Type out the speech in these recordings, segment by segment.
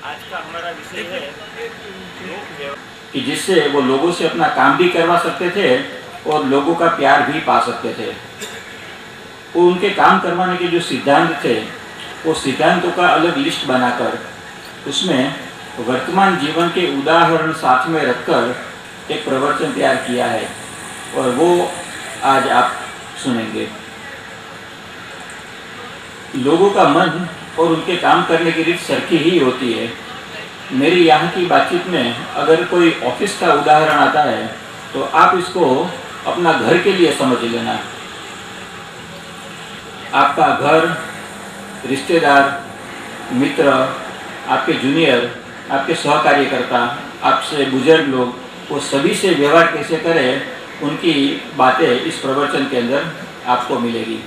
आज का हमारा विषय है लोक व्यवहार, कि जिससे वो लोगों से अपना काम भी करवा सकते थे और लोगों का प्यार भी पा सकते थे। वो उनके काम करवाने के जो सिद्धांत थे, वो सिद्धांतों का अलग लिस्ट बनाकर उसमें वर्तमान जीवन के उदाहरण साथ में रखकर एक प्रवचन तैयार किया है और वो आज आप सुनेंगे। लोगों का मन और उनके काम करने की रीत सरखी ही होती है। मेरी यहाँ की बातचीत में अगर कोई ऑफिस का उदाहरण आता है तो आप इसको अपना घर के लिए समझ लेना। आपका घर, रिश्तेदार, मित्र, आपके जूनियर, आपके सहकार्यकर्ता, आपसे बुजुर्ग लोग, वो सभी से व्यवहार कैसे करें, उनकी बातें इस प्रवचन के अंदर आपको मिलेगी।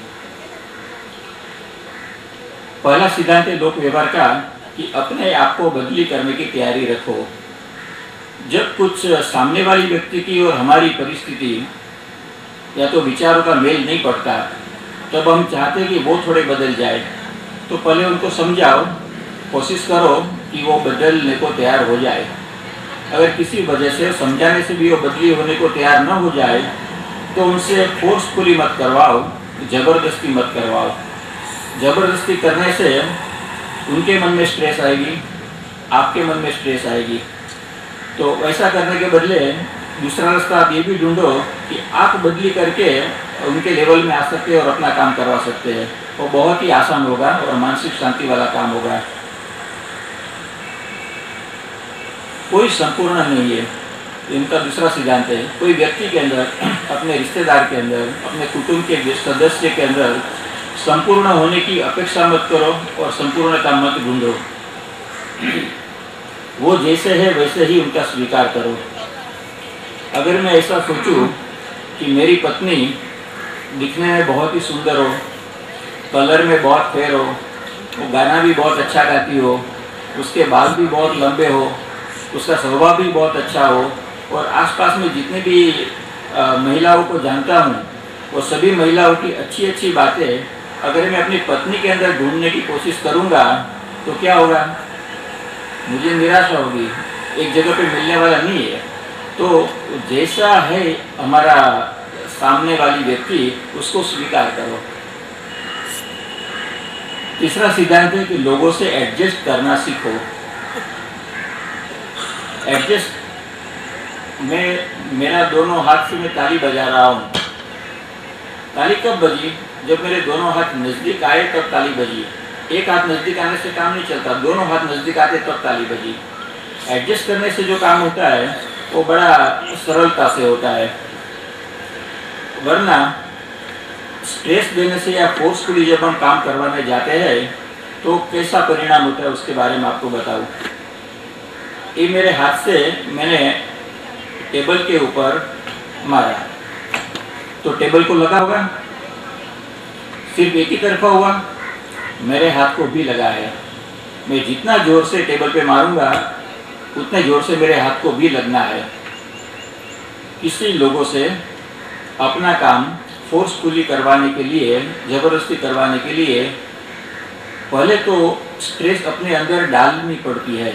पहला सिद्धांत है लोक व्यवहार का कि अपने आप को बदली करने की तैयारी रखो। जब कुछ सामने वाली व्यक्ति की और हमारी परिस्थिति या तो विचारों का मेल नहीं पड़ता, तब हम चाहते कि वो थोड़े बदल जाए, तो पहले उनको समझाओ, कोशिश करो कि वो बदलने को तैयार हो जाए। अगर किसी वजह से समझाने से भी वो बदली होने को तैयार न हो जाए तो उनसे फोर्सफुली मत करवाओ, ज़बरदस्ती मत करवाओ। ज़बरदस्ती करने से उनके मन में स्ट्रेस आएगी, आपके मन में स्ट्रेस आएगी। तो ऐसा करने के बदले दूसरा रास्ता आप ये भी ढूंढो कि आप बदली करके उनके लेवल में आ सकते हैं और अपना काम करवा सकते हैं। वो बहुत ही आसान होगा और मानसिक शांति वाला काम होगा। कोई संपूर्ण नहीं है, इनका दूसरा सिद्धांत है। कोई व्यक्ति के अंदर, अपने रिश्तेदार के अंदर, अपने कुटुंब के सदस्य के अंदर संपूर्ण होने की अपेक्षा मत करो और संपूर्णता मत ढूंढो। वो जैसे है वैसे ही उनका स्वीकार करो। अगर मैं ऐसा सोचूं कि मेरी पत्नी दिखने में बहुत ही सुंदर हो, कलर में बहुत फेयर हो, वो गाना भी बहुत अच्छा गाती हो, उसके बाल भी बहुत लंबे हो, उसका स्वभाव भी बहुत अच्छा हो और आसपास में जितने भी महिलाओं को जानता हूँ, वो सभी महिलाओं की अच्छी अच्छी बातें अगर मैं अपनी पत्नी के अंदर ढूंढने की कोशिश करूँगा तो क्या होगा? मुझे निराशा होगी, एक जगह पे मिलने वाला नहीं है। तो जैसा है हमारा सामने वाली व्यक्ति, उसको स्वीकार करो। तीसरा सिद्धांत है कि लोगों से एडजस्ट करना सीखो। एडजस्ट, मेरा दोनों हाथ से मैं ताली बजा रहा हूँ। ताली कब बजी? जब मेरे दोनों हाथ नज़दीक आए तब ताली बजी। एक हाथ नज़दीक आने से काम नहीं चलता, दोनों हाथ नज़दीक आते तब ताली बजी। एडजस्ट करने से जो काम होता है वो बड़ा सरलता से होता है, वरना स्ट्रेस देने से या फोर्सफुली जब हम काम करवाने जाते हैं तो कैसा परिणाम होता है उसके बारे में आपको बताऊं। ये मेरे हाथ से मैंने टेबल के ऊपर मारा तो टेबल को लगा होगा, सिर्फ एक ही तरफा हुआ, मेरे हाथ को भी लगा है। मैं जितना जोर से टेबल पे मारूंगा उतने जोर से मेरे हाथ को भी लगना है। किसी लोगों से अपना काम फोर्सफुली करवाने के लिए, ज़बरदस्ती करवाने के लिए पहले तो स्ट्रेस अपने अंदर डालनी पड़ती है,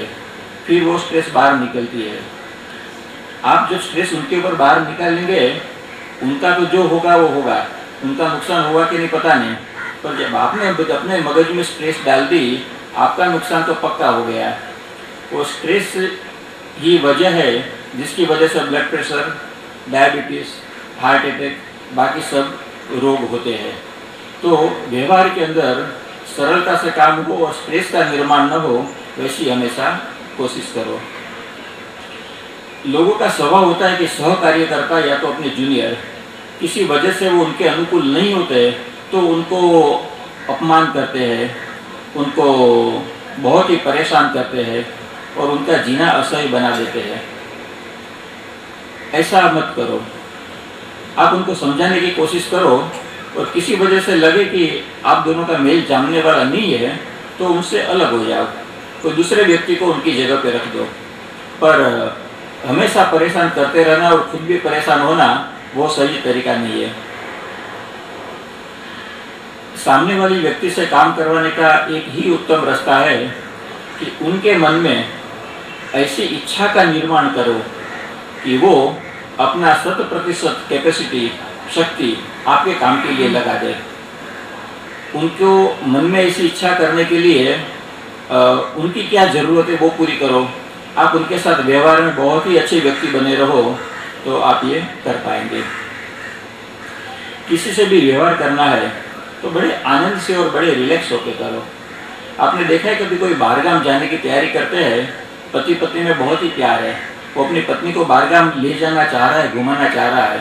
फिर वो स्ट्रेस बाहर निकलती है। आप जब स्ट्रेस उनके ऊपर बाहर निकालेंगे, उनका तो जो होगा वो होगा, उनका नुकसान होगा कि नहीं पता नहीं, पर जब आपने अपने मगज में स्ट्रेस डाल दी, आपका नुकसान तो पक्का हो गया। वो स्ट्रेस ही वजह है जिसकी वजह से blood pressure, diabetes, heart attack, बाकी सब रोग होते हैं। तो व्यवहार के अंदर सरलता से काम हो और स्ट्रेस का निर्माण न हो, वैसी हमेशा कोशिश करो। लोगों का स्वभाव होता है कि सहकार्यकर्ता या तो अपने जूनियर किसी वजह से वो उनके अनुकूल नहीं होते तो उनको अपमान करते हैं, उनको बहुत ही परेशान करते हैं और उनका जीना असह्य बना देते हैं। ऐसा मत करो। आप उनको समझाने की कोशिश करो और किसी वजह से लगे कि आप दोनों का मेल जमने वाला नहीं है तो उनसे अलग हो जाओ, कोई दूसरे व्यक्ति को उनकी जगह पे रख दो। पर हमेशा परेशान करते रहना और खुद भी परेशान होना वो सही तरीका नहीं है। सामने वाली व्यक्ति से काम करवाने का एक ही उत्तम रास्ता है कि उनके मन में ऐसी इच्छा का निर्माण करो कि वो अपना 100% कैपेसिटी, शक्ति आपके काम के लिए लगा दे। उनको मन में ऐसी इच्छा करने के लिए उनकी क्या ज़रूरत है वो पूरी करो। आप उनके साथ व्यवहार में बहुत ही अच्छे व्यक्ति बने रहो तो आप ये कर पाएंगे। किसी से भी व्यवहार करना है तो बड़े आनंद से और बड़े रिलैक्स होकर करो। आपने देखा है कभी कोई बाहरगाम जाने की तैयारी करते हैं, पति पत्नी में बहुत ही प्यार है, वो अपनी पत्नी को बाहरगाम ले जाना चाह रहा है, घुमाना चाह रहा है,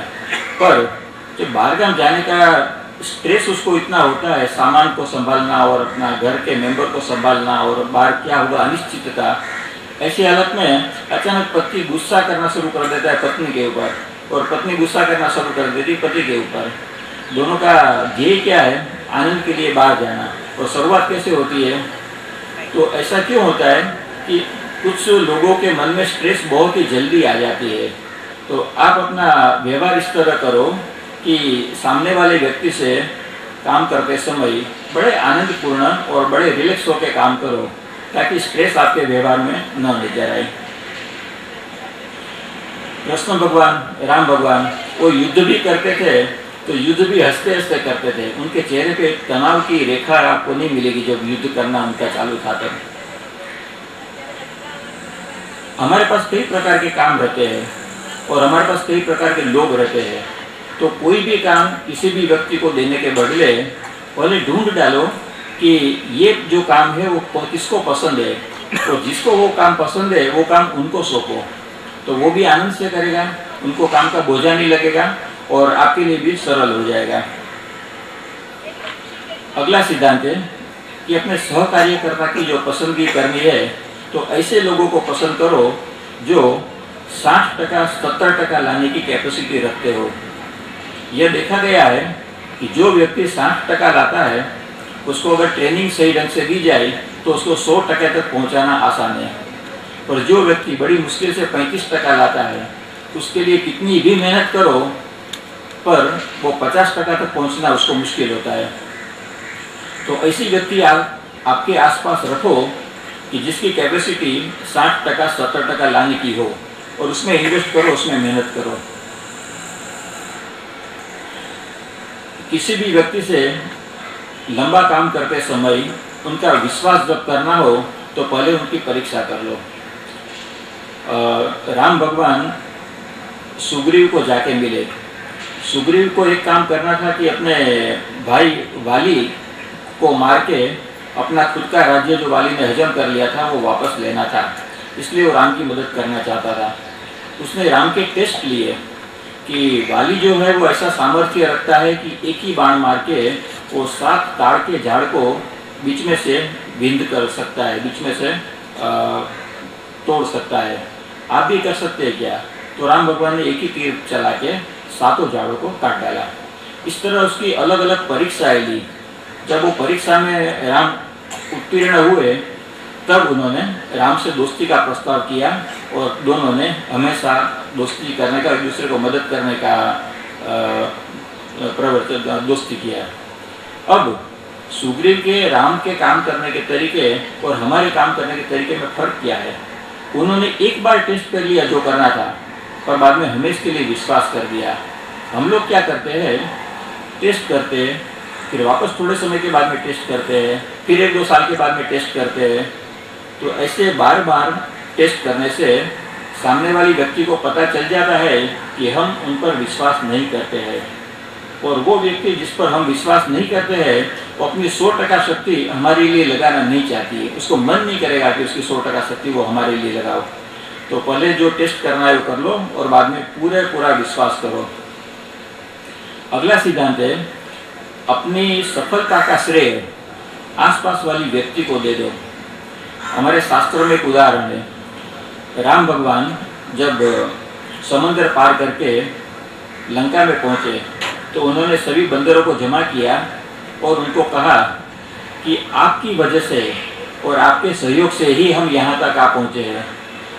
पर जब बाहरगाम जाने का स्ट्रेस उसको इतना होता है, सामान को संभालना और अपना घर के मेंबर को संभालना और बाहर क्या होगा अनिश्चितता, ऐसी हालत में अचानक पति गुस्सा करना शुरू कर देता है पत्नी के ऊपर और पत्नी गुस्सा करना शुरू कर देती पति के ऊपर। दोनों का ध्येय क्या है? आनंद के लिए बाहर जाना। और शुरुआत कैसे होती है? तो ऐसा क्यों होता है कि कुछ लोगों के मन में स्ट्रेस बहुत ही जल्दी आ जाती है। तो आप अपना व्यवहार इस तरह करो कि सामने वाले व्यक्ति से काम करते समय बड़े आनंदपूर्ण और बड़े रिलैक्स होकर काम करो ताकि स्ट्रेस आपके व्यवहार में न नजर आए। कृष्ण भगवान, राम भगवान वो युद्ध भी करते थे तो युद्ध भी हंसते हंसते करते थे। उनके चेहरे पे तनाव की रेखा आपको नहीं मिलेगी जब युद्ध करना उनका चालू था तब। हमारे पास कई प्रकार के काम रहते हैं और हमारे पास कई प्रकार के लोग रहते हैं। तो कोई भी काम किसी भी व्यक्ति को देने के बदले पहले ढूंढ डालो कि ये जो काम है वो किसको पसंद है, तो जिसको वो काम पसंद है वो काम उनको सौंपो, तो वो भी आनंद से करेगा, उनको काम का बोझा नहीं लगेगा और आपके लिए भी सरल हो जाएगा। अगला सिद्धांत है कि अपने सहकार्यकर्ता की जो पसंदगी करनी है तो ऐसे लोगों को पसंद करो जो 60%, 70% लाने की कैपेसिटी रखते हो। यह देखा गया है कि जो व्यक्ति 60% लाता है उसको अगर ट्रेनिंग सही ढंग से दी जाए तो उसको 100% तक पहुंचाना आसान है। पर जो व्यक्ति बड़ी मुश्किल से 35% लाता है उसके लिए कितनी भी मेहनत करो पर वो 50% तक पहुंचना उसको मुश्किल होता है। तो ऐसी व्यक्ति आपके आसपास रखो कि जिसकी कैपेसिटी 60%, 70% लाने की हो और उसमें इन्वेस्ट करो, उसमें मेहनत करो। किसी भी व्यक्ति से लंबा काम करते समय उनका विश्वास जब करना हो तो पहले उनकी परीक्षा कर लो। राम भगवान सुग्रीव को जाके मिले। सुग्रीव को एक काम करना था कि अपने भाई वाली को मार के अपना खुद का राज्य जो वाली ने हजम कर लिया था वो वापस लेना था, इसलिए वो राम की मदद करना चाहता था। उसने राम के टेस्ट लिए कि वाली जो है वो ऐसा सामर्थ्य रखता है कि एक ही बाण मार के वो 7 ताड़ के झाड़ को बीच में से विंध कर सकता है, बीच में से तोड़ सकता है। आप भी कर सकते हैं क्या? तो राम भगवान ने एक ही तीर चला के 7 झाड़ों को काट डाला। इस तरह उसकी अलग अलग परीक्षाएं ली। जब वो परीक्षा में राम उत्तीर्ण हुए तब उन्होंने राम से दोस्ती का प्रस्ताव किया और दोनों ने हमेशा दोस्ती करने का, एक दूसरे को मदद करने का दोस्ती किया। अब सुग्रीव के राम के काम करने के तरीके और हमारे काम करने के तरीके में फर्क क्या है? उन्होंने एक बार टेस्ट कर लिया जो करना था पर बाद में हमें इसके लिए विश्वास कर दिया। हम लोग क्या करते हैं? टेस्ट करते हैं, फिर वापस थोड़े समय के बाद में टेस्ट करते हैं, फिर 1-2 साल के बाद में टेस्ट करते हैं। तो ऐसे बार बार टेस्ट करने से सामने वाली व्यक्ति को पता चल जाता है कि हम उन पर विश्वास नहीं करते हैं और वो व्यक्ति जिस पर हम विश्वास नहीं करते हैं वो अपनी 100% शक्ति हमारे लिए लगाना नहीं चाहती है। उसको मन नहीं करेगा कि उसकी 100% शक्ति वो हमारे लिए लगाओ। तो पहले जो टेस्ट करना है वो कर लो और बाद में पूरा विश्वास करो। अगला सिद्धांत है अपनी सफलता का श्रेय आसपास वाली व्यक्ति को दे दो। हमारे शास्त्रों में एक उदाहरण है। राम भगवान जब समुद्र पार करके लंका में पहुंचे तो उन्होंने सभी बंदरों को जमा किया और उनको कहा कि आपकी वजह से और आपके सहयोग से ही हम यहाँ तक आ पहुँचे हैं।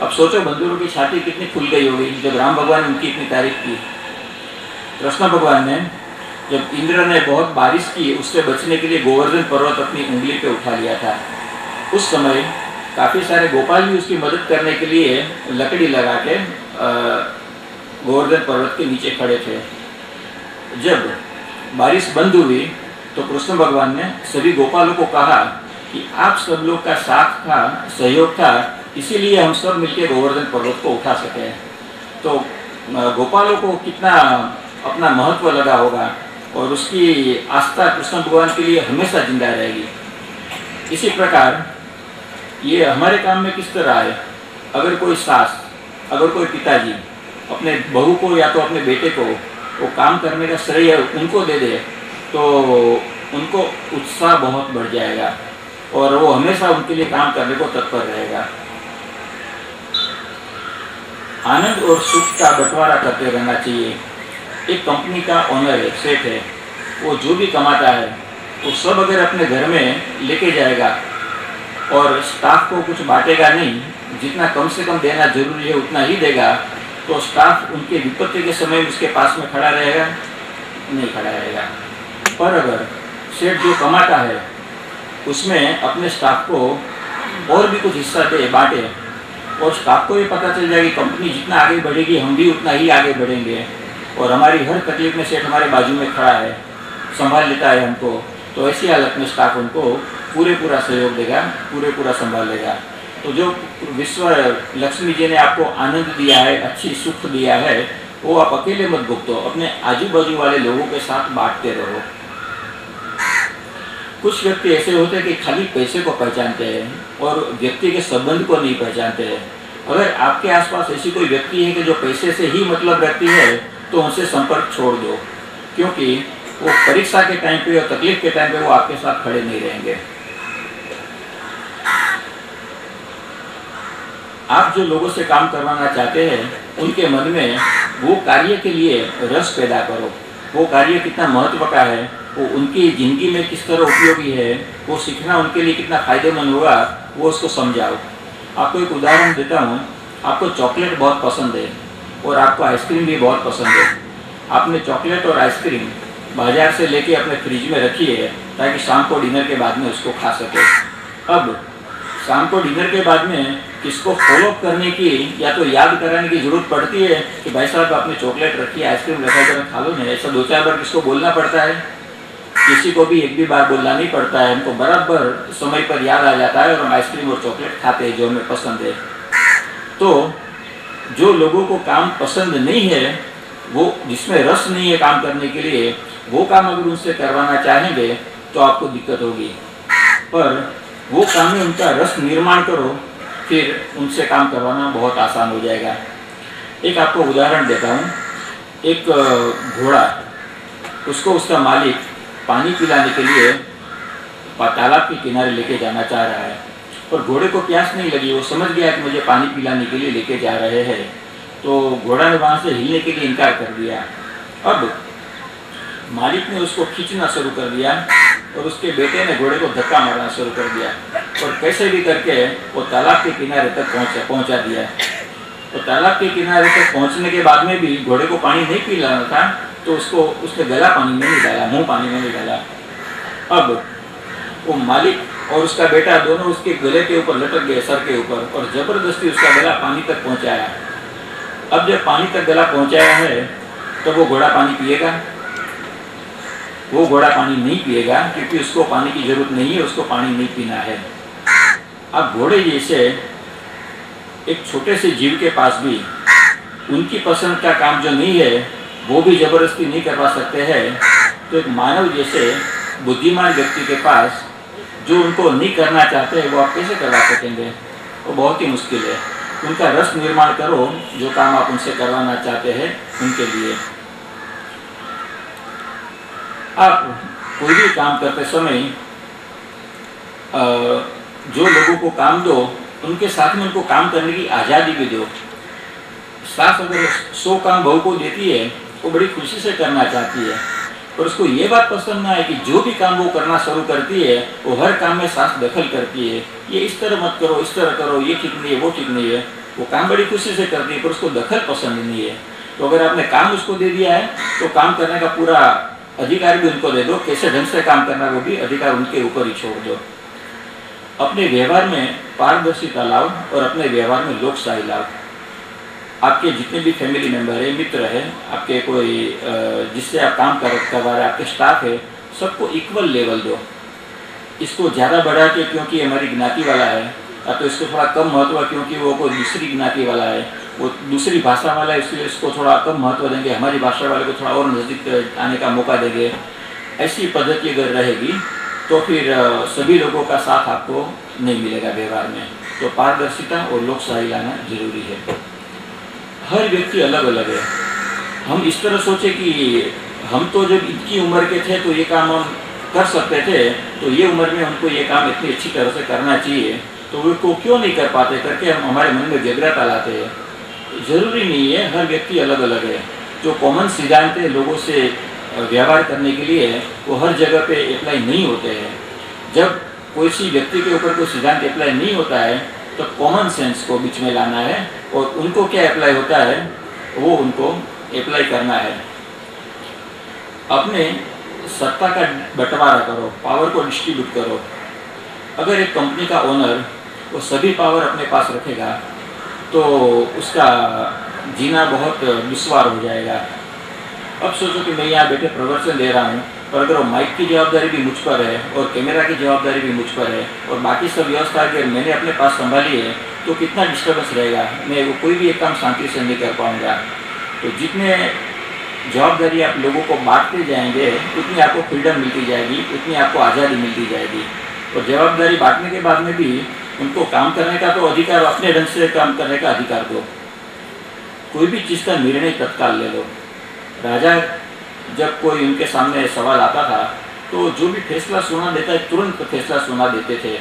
अब सोचो बंदरों की छाती कितनी खुल गई होगी जब राम भगवान ने उनकी इतनी तारीफ की। कृष्ण भगवान ने जब इंद्र ने बहुत बारिश की उससे बचने के लिए गोवर्धन पर्वत अपनी उंगली पे उठा लिया था, उस समय काफ़ी सारे गोपाल भी उसकी मदद करने के लिए लकड़ी लगा के गोवर्धन पर्वत के नीचे खड़े थे। जब बारिश बंद हुई तो कृष्ण भगवान ने सभी गोपालों को कहा कि आप सब लोग का साथ था, सहयोग था, इसीलिए हम सब मिलकर गोवर्धन पर्वत को उठा सके। तो गोपालों को कितना अपना महत्व लगा होगा और उसकी आस्था कृष्ण भगवान के लिए हमेशा जिंदा रहेगी। इसी प्रकार ये हमारे काम में किस तरह है, अगर कोई सास, अगर कोई पिताजी अपने बहू को या तो अपने बेटे को वो काम करने का श्रेय उनको दे दे तो उनको उत्साह बहुत बढ़ जाएगा और वो हमेशा उनके लिए काम करने को तत्पर रहेगा। आनंद और सुख का बंटवारा करते रहना चाहिए। एक कंपनी का ओनर है, सेठ है, वो जो भी कमाता है वो सब अगर अपने घर में लेके जाएगा और स्टाफ को कुछ बांटेगा नहीं, जितना कम से कम देना जरूरी है उतना ही देगा, तो स्टाफ उनके विपत्ति के समय उसके पास में खड़ा रहेगा? नहीं खड़ा रहेगा। पर अगर सेठ जो कमाता है उसमें अपने स्टाफ को और भी कुछ हिस्सा दे, बांटे, और स्टाफ को ये पता चल जाएगी कंपनी जितना आगे बढ़ेगी हम भी उतना ही आगे बढ़ेंगे और हमारी हर तकलीफ में सेठ हमारे बाजू में खड़ा है, संभाल लेता है हमको, तो ऐसी हालत में स्टाफ उनको पूरा सहयोग देगा, पूरा संभाल लेगा। तो जो विश्व लक्ष्मी जी ने आपको आनंद दिया है, अच्छी सुख दिया है, वो आप अकेले मत भुगतो, अपने आजू बाजू वाले लोगों के साथ बांटते रहो। कुछ व्यक्ति ऐसे होते हैं कि खाली पैसे को पहचानते हैं और व्यक्ति के संबंध को नहीं पहचानते हैं। अगर आपके आसपास ऐसी कोई व्यक्ति है कि जो पैसे से ही मतलब रखती है तो उनसे संपर्क छोड़ दो, क्योंकि वो परीक्षा के टाइम पे और तकलीफ के टाइम पे वो आपके साथ खड़े नहीं रहेंगे। आप जो लोगों से काम करवाना चाहते हैं उनके मन में वो कार्य के लिए रस पैदा करो। वो कार्य कितना महत्व का है, वो उनकी ज़िंदगी में किस तरह उपयोगी है, वो सीखना उनके लिए कितना फ़ायदेमंद होगा, वो उसको समझाओ। आपको एक उदाहरण देता हूँ। आपको चॉकलेट बहुत पसंद है और आपको आइसक्रीम भी बहुत पसंद है। आपने चॉकलेट और आइसक्रीम बाजार से लेके अपने फ्रिज में रखी है ताकि शाम को डिनर के बाद में उसको खा सके। अब शाम को डिनर के बाद में किसको फॉलो करने की या तो याद कराने की जरूरत पड़ती है कि भाई साहब आपने चॉकलेट रखी है, आइसक्रीम रखा है, खा लो ना। ऐसा 2-4 बार किसको बोलना पड़ता है? किसी को भी एक भी बार बोलना नहीं पड़ता है। हमको बराबर समय पर याद आ जाता है और हम आइसक्रीम और चॉकलेट खाते हैं जो हमें पसंद है। तो जो लोगों को काम पसंद नहीं है, वो जिसमें रस नहीं है काम करने के लिए, वो काम अगर उनसे करवाना चाहेंगे तो आपको दिक्कत होगी। पर वो काम में उनका रस निर्माण करो, फिर उनसे काम करवाना बहुत आसान हो जाएगा। एक आपको उदाहरण देता हूँ। एक घोड़ा, उसको उसका मालिक पानी पिलाने के लिए तालाब के किनारे लेके जाना चाह रहा है, पर घोड़े को प्यास नहीं लगी। वो समझ गया कि मुझे पानी पिलाने के लिए लेके जा रहे हैं, तो घोड़ा ने वहाँ से हिलने के लिए इनकार कर दिया। अब मालिक ने उसको खींचना शुरू कर दिया और उसके बेटे ने घोड़े को धक्का मारना शुरू कर दिया और कैसे भी करके वो तालाब के किनारे तक पहुंचा दिया। तो तालाब के किनारे तक पहुंचने के बाद में भी घोड़े को पानी नहीं पिलाना था, तो उसने गला पानी में नहीं डाला, मुंह पानी में नहीं डाला। अब वो मालिक और उसका बेटा दोनों उसके गले के ऊपर लटक गए, सर के ऊपर, और जबरदस्ती उसका गला पानी तक पहुंचाया। अब जब पानी तक गला पहुंचाया है तो वो घोड़ा पानी पिएगा? वो घोड़ा पानी नहीं पिएगा, क्योंकि उसको पानी की जरूरत नहीं है, उसको पानी नहीं पीना है। अब घोड़े जैसे एक छोटे से जीव के पास भी उनकी पसंद का काम जो नहीं है वो भी जबरदस्ती नहीं करवा सकते हैं, तो एक मानव जैसे बुद्धिमान व्यक्ति के पास जो उनको नहीं करना चाहते हैं वो आप कैसे करवा सकेंगे? वो बहुत ही मुश्किल है। उनका रस निर्माण करो, जो काम आप उनसे करवाना चाहते हैं उनके लिए। आप कोई भी काम करते समय जो लोगों को काम दो, उनके साथ में उनको काम करने की आज़ादी भी दो। सास अगर 100 काम बहू को देती है, वो बड़ी खुशी से करना चाहती है, पर उसको ये बात पसंद ना है कि जो भी काम वो करना शुरू करती है वो हर काम में सास दखल करती है। ये इस तरह मत करो, इस तरह करो, ये ठीक नहीं है, वो ठीक नहीं है। वो काम बड़ी खुशी से करती है पर उसको दखल पसंद नहीं है। तो अगर आपने काम उसको दे दिया है तो काम करने का पूरा अधिकार भी उनको दे दो, कैसे ढंग से काम करना वो भी अधिकार उनके ऊपर ही छोड़ दो। अपने व्यवहार में पारदर्शिता लाओ और अपने व्यवहार में लोकशाही लाओ। आपके जितने भी फैमिली मेंबर है, मित्र है, आपके कोई जिससे आप काम करवा रहे, आपके स्टाफ है, सबको इक्वल लेवल दो। इसको ज़्यादा बढ़ा के क्योंकि हमारी ज्ञाति वाला है, या तो इसको थोड़ा कम महत्व क्योंकि वो कोई दूसरी ज्ञाति वाला है, वो दूसरी भाषा वाला है, इसलिए इसको थोड़ा कम महत्व देंगे, हमारी भाषा वाले को थोड़ा और नज़दीक आने का मौका देंगे। ऐसी पद्धति अगर रहेगी तो फिर सभी लोगों का साथ आपको नहीं मिलेगा व्यवहार में। तो पारदर्शिता और लोकशाही लाना जरूरी है। हर व्यक्ति अलग अलग है। हम इस तरह सोचे कि हम तो जब इतनी उम्र के थे तो ये काम हम कर सकते थे, तो ये उम्र में हमको ये काम इतनी अच्छी तरह से करना चाहिए, तो वो को क्यों नहीं कर पाते करके हम हमारे मन में व्यग्रता लाते हैं। ज़रूरी नहीं है, हर व्यक्ति अलग अलग है। जो कॉमन सिद्धांत है लोगों से व्यवहार करने के लिए, वो हर जगह पे अप्लाई नहीं होते हैं। जब कोई सी व्यक्ति के ऊपर कोई सिद्धांत अप्लाई नहीं होता है तो कॉमन सेंस को बीच में लाना है और उनको क्या अप्लाई होता है वो उनको अप्लाई करना है। अपने सत्ता का बंटवारा करो, पावर को डिस्ट्रीब्यूट करो। अगर एक कंपनी का ओनर वो सभी पावर अपने पास रखेगा तो उसका जीना बहुत दुश्वार हो जाएगा। अब सोचो कि मैं यहाँ बैठे प्रवचन दे रहा हूँ, पर अगर माइक की जवाबदारी भी मुझ पर है और कैमरा की जवाबदारी भी मुझ पर है और बाकी सब व्यवस्था अगर मैंने अपने पास संभाली है तो कितना डिस्टर्बेंस रहेगा, मैं वो कोई भी एक काम शांति से नहीं कर पाऊँगा। तो जितने जवाबदारी आप लोगों को बांटते जाएंगे उतनी आपको फ्रीडम मिलती जाएगी, उतनी आपको आज़ादी मिलती जाएगी। और जवाबदारी बांटने के बाद में भी उनको काम करने का तो अधिकार, अपने ढंग से काम करने का अधिकार दो। कोई भी चीज़ का निर्णय तत्काल ले लो। राजा जब कोई उनके सामने सवाल आता था तो जो भी फैसला सुना देता है तुरंत फैसला सुना देते थे।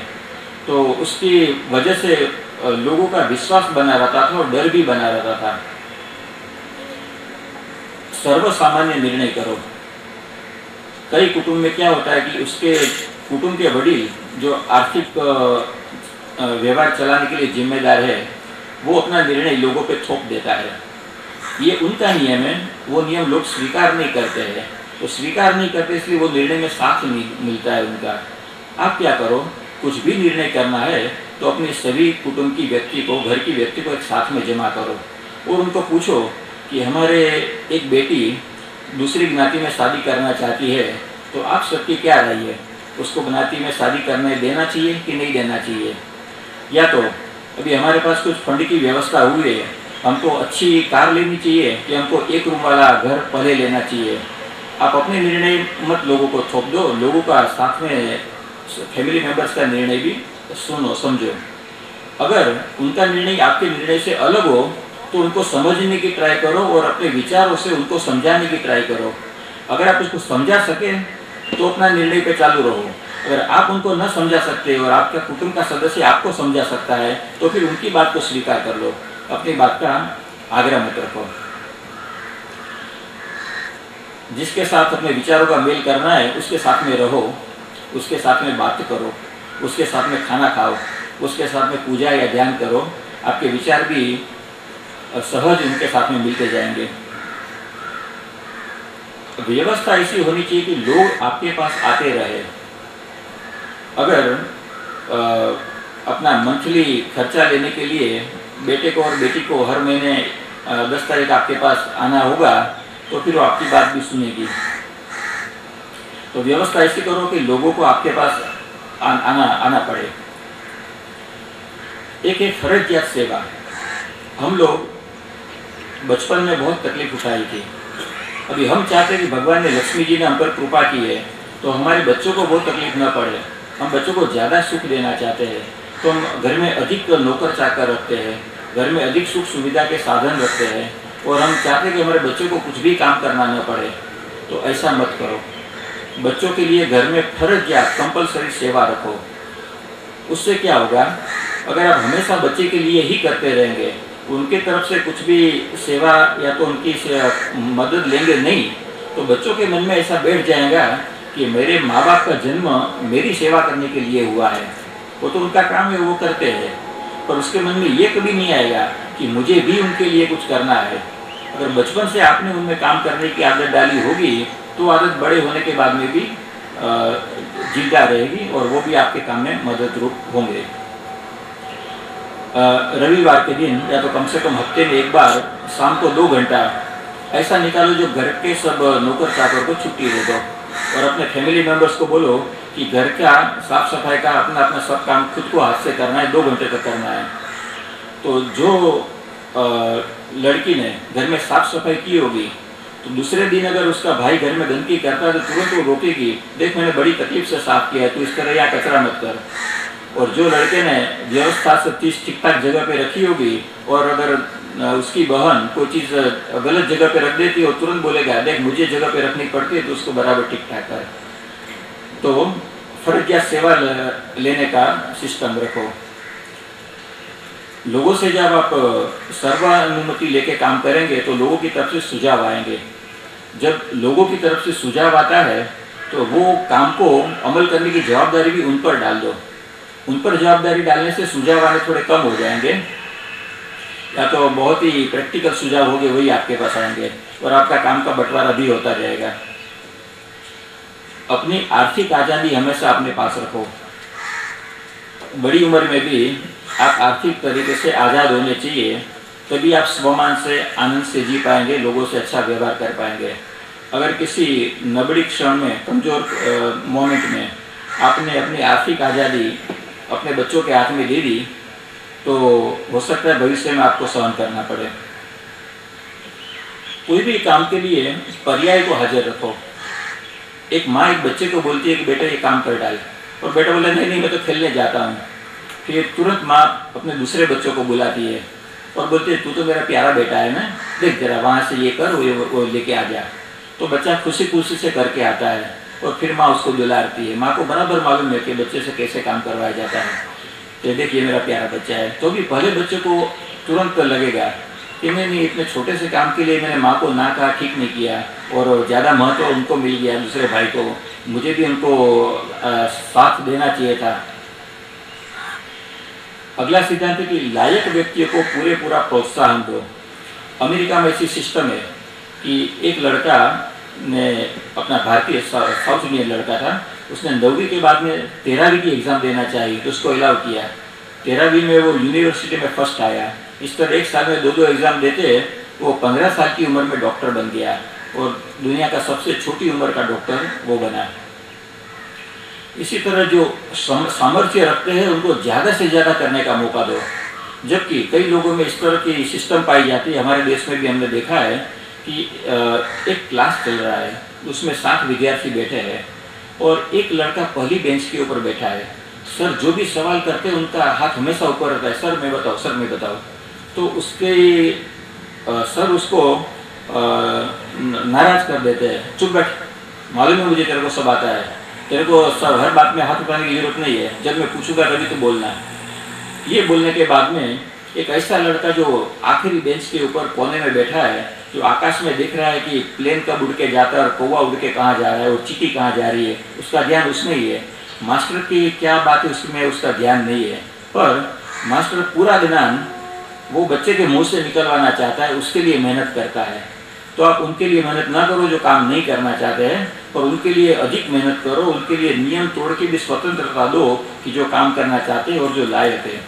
तो उसकी वजह से लोगों का विश्वास बना रहता था और डर भी बना रहता था। सर्वसामान्य निर्णय करो। कई कुटुंब में क्या होता है कि उसके कुटुंब के वडील जो आर्थिक व्यवहार चलाने के लिए जिम्मेदार है वो अपना निर्णय लोगों पे थोप देता है। ये उनका नियम है, वो नियम लोग स्वीकार नहीं करते हैं। तो स्वीकार नहीं करते इसलिए वो निर्णय में साथ नहीं मिलता है उनका। आप क्या करो, कुछ भी निर्णय करना है तो अपने सभी कुटुंब की व्यक्ति को, घर की व्यक्ति को एक साथ में जमा करो और उनको पूछो कि हमारे एक बेटी दूसरी ज्ञाति में शादी करना चाहती है, तो आप सबकी क्या राय है, उसको ज्ञाति में शादी करने देना चाहिए कि नहीं देना चाहिए। या तो अभी हमारे पास कुछ फंड की व्यवस्था हुई है, हमको अच्छी कार लेनी चाहिए कि हमको एक रूम वाला घर पहले लेना चाहिए। आप अपने निर्णय मत लोगों को थोप दो, लोगों का साथ में फैमिली मेंबर्स का निर्णय भी सुनो, समझो। अगर उनका निर्णय आपके निर्णय से अलग हो तो उनको समझने की ट्राई करो और अपने विचारों से उनको समझाने की ट्राई करो। अगर आप उसको समझा सके तो अपना निर्णय पे चालू रहो। अगर आप उनको न समझा सकते और आपका कुटुंब का सदस्य आपको समझा सकता है तो फिर उनकी बात को स्वीकार कर लो, अपनी बात का आग्रह मत रखो। जिसके साथ अपने विचारों का मेल करना है उसके साथ में रहो, उसके साथ में बात करो, उसके साथ में खाना खाओ, उसके साथ में पूजा या ध्यान करो। आपके विचार भी सहज उनके साथ में मिलते जाएंगे। व्यवस्था ऐसी होनी चाहिए कि लोग आपके पास आते रहे। अगर अपना मंथली खर्चा लेने के लिए बेटे को और बेटी को हर महीने 10 तारीख आपके पास आना होगा तो फिर वो आपकी बात भी सुनेगी। तो व्यवस्था ऐसी करो कि लोगों को आपके पास आना पड़े। एक फर्जियात सेवा। हम लोग बचपन में बहुत तकलीफ उठाई थी। अभी हम चाहते हैं कि भगवान ने, लक्ष्मी जी ने हम पर कृपा की है तो हमारे बच्चों को बहुत तकलीफ न पड़े। हम बच्चों को ज़्यादा सुख देना चाहते हैं तो हम घर में अधिक नौकर चाकर रखते हैं, घर में अधिक सुख सुविधा के साधन रखते हैं और हम चाहते हैं कि हमारे बच्चों को कुछ भी काम करना न पड़े। तो ऐसा मत करो। बच्चों के लिए घर में फर्ज या कंपलसरी सेवा रखो। उससे क्या होगा, अगर आप हमेशा बच्चे के लिए ही करते रहेंगे, उनके तरफ से कुछ भी सेवा या तो उनकी मदद लेंगे नहीं, तो बच्चों के मन में ऐसा बैठ जाएगा कि मेरे माँ बाप का जन्म मेरी सेवा करने के लिए हुआ है। वो तो उनका काम है, वो करते हैं, पर उसके मन में ये कभी नहीं आएगा कि मुझे भी उनके लिए कुछ करना है। अगर बचपन से आपने उनमें काम करने की आदत डाली होगी तो आदत बड़े होने के बाद में भी जिंदा रहेगी और वो भी आपके काम में मदद रूप होंगे। रविवार के दिन या तो कम से कम हफ्ते में एक बार शाम को 2 घंटा ऐसा निकालो जो घर के सब नौकर चाकर को छुट्टी दे दो और अपने फैमिली मेंबर्स को बोलो कि घर का साफ सफाई का अपना अपना सब काम खुद को हाथ से करना है, 2 घंटे तक करना है। तो जो लड़की ने घर में साफ सफाई की होगी तो दूसरे दिन अगर उसका भाई घर में गंदगी करता है तो तुरंत वो रोकेगी, देख मैंने बड़ी तकलीफ से साफ किया है, तो इस तरह यहाँ कचरा मत कर। और जो लड़के ने व्यवस्था से चीज ठीक ठाक जगह पे रखी होगी और अगर उसकी बहन कोई चीज गलत जगह पे रख देती है और तुरंत बोलेगा देख मुझे जगह पे रखनी पड़ती है तो उसको बराबर ठीक ठाक कर। तो फर्ज या सेवा लेने का सिस्टम रखो। लोगों से जब आप सर्वानुमति लेके काम करेंगे तो लोगों की तरफ से सुझाव आएंगे। जब लोगों की तरफ से सुझाव आता है तो वो काम को अमल करने की जवाबदारी भी उन पर डाल दो। उन पर जवाबदारी डालने से सुझाव आने थोड़े कम हो जाएंगे, या तो बहुत ही प्रैक्टिकल सुझाव होंगे वही आपके पास आएंगे और आपका काम का बंटवारा भी होता जाएगा। अपनी आर्थिक आज़ादी हमेशा अपने पास रखो। बड़ी उम्र में भी आप आर्थिक तरीके से आज़ाद होने चाहिए, तभी आप स्वमान से आनंद से जी पाएंगे, लोगों से अच्छा व्यवहार कर पाएंगे। अगर किसी नबड़ी क्षण में, कमज़ोर मोमेंट में आपने अपनी आर्थिक आज़ादी अपने बच्चों के हाथ में दे दी तो हो सकता है भविष्य में आपको सहन करना पड़े। कोई भी काम के लिए पर्याय को हाजिर रखो। एक माँ एक बच्चे को बोलती है कि बेटा ये काम कर डाल, और बेटा बोला नहीं नहीं मैं तो खेलने जाता हूँ। फिर तुरंत माँ अपने दूसरे बच्चों को बुलाती है और बोलती है तू तो मेरा प्यारा बेटा है ना, देख जरा वहाँ से ये कर वो लेके आ जा। तो बच्चा खुशी खुशी से करके आता है और फिर माँ उसको दुलारती है। माँ को बराबर मालूम है कि बच्चे से कैसे काम करवाया जाता है। तो देखिए मेरा प्यारा बच्चा है। तो भी पहले बच्चे को तुरंत लगेगा कि नहीं इतने छोटे से काम के लिए मैंने माँ को ना कहा, ठीक नहीं किया, और ज़्यादा महत्व उनको मिल गया दूसरे भाई को, मुझे भी उनको साथ देना चाहिए था। अगला सिद्धांत है कि लायक व्यक्ति को पूरा प्रोत्साहन दो। अमेरिका में ऐसी सिस्टम है कि एक लड़का ने अपना भारतीय साउथ इंडियन लड़का था, उसने 9वीं के बाद में 13वीं की एग्ज़ाम देना चाहिए तो उसको अलाउ किया। 13वीं में वो यूनिवर्सिटी में फर्स्ट आया। इस तरह एक साल में 2 एग्ज़ाम देते वो 15 साल की उम्र में डॉक्टर बन गया और दुनिया का सबसे छोटी उम्र का डॉक्टर वो बना। इसी तरह जो सामर्थ्य रखते हैं उनको ज़्यादा से ज़्यादा करने का मौका दो। जबकि कई लोगों में इस तरह की सिस्टम पाई जाती है, हमारे देश में भी हमने देखा है कि एक क्लास चल रहा है, उसमें 7 विद्यार्थी बैठे हैं और एक लड़का पहली बेंच के ऊपर बैठा है। सर जो भी सवाल करते हैं उनका हाथ हमेशा ऊपर रहता है, सर मैं बताओ। तो उसके सर उसको नाराज कर देते हैं, चुप बैठ, मालूम है मुझे तेरे को सब आता है, तेरे को सब हर बात में हाथ उठाने की जरूरत नहीं है, जब मैं पूछूंगा तभी तो बोलना है। ये बोलने के बाद में एक ऐसा लड़का जो आखिरी बेंच के ऊपर कोने में बैठा है, जो आकाश में देख रहा है कि प्लेन कब उड़ के जाता है और कौवा उड़ के कहाँ जा रहा है और चींटी कहाँ जा रही है, उसका ध्यान उसमें ही है। मास्टर की क्या बात है उसमें उसका ध्यान नहीं है, पर मास्टर पूरा ज्ञान वो बच्चे के मुंह से निकलवाना चाहता है, उसके लिए मेहनत करता है। तो आप उनके लिए मेहनत ना करो जो काम नहीं करना चाहते हैं, और उनके लिए अधिक मेहनत करो, उनके लिए नियम तोड़ के भी स्वतंत्रता दो कि जो काम करना चाहते हैं और जो लायक है।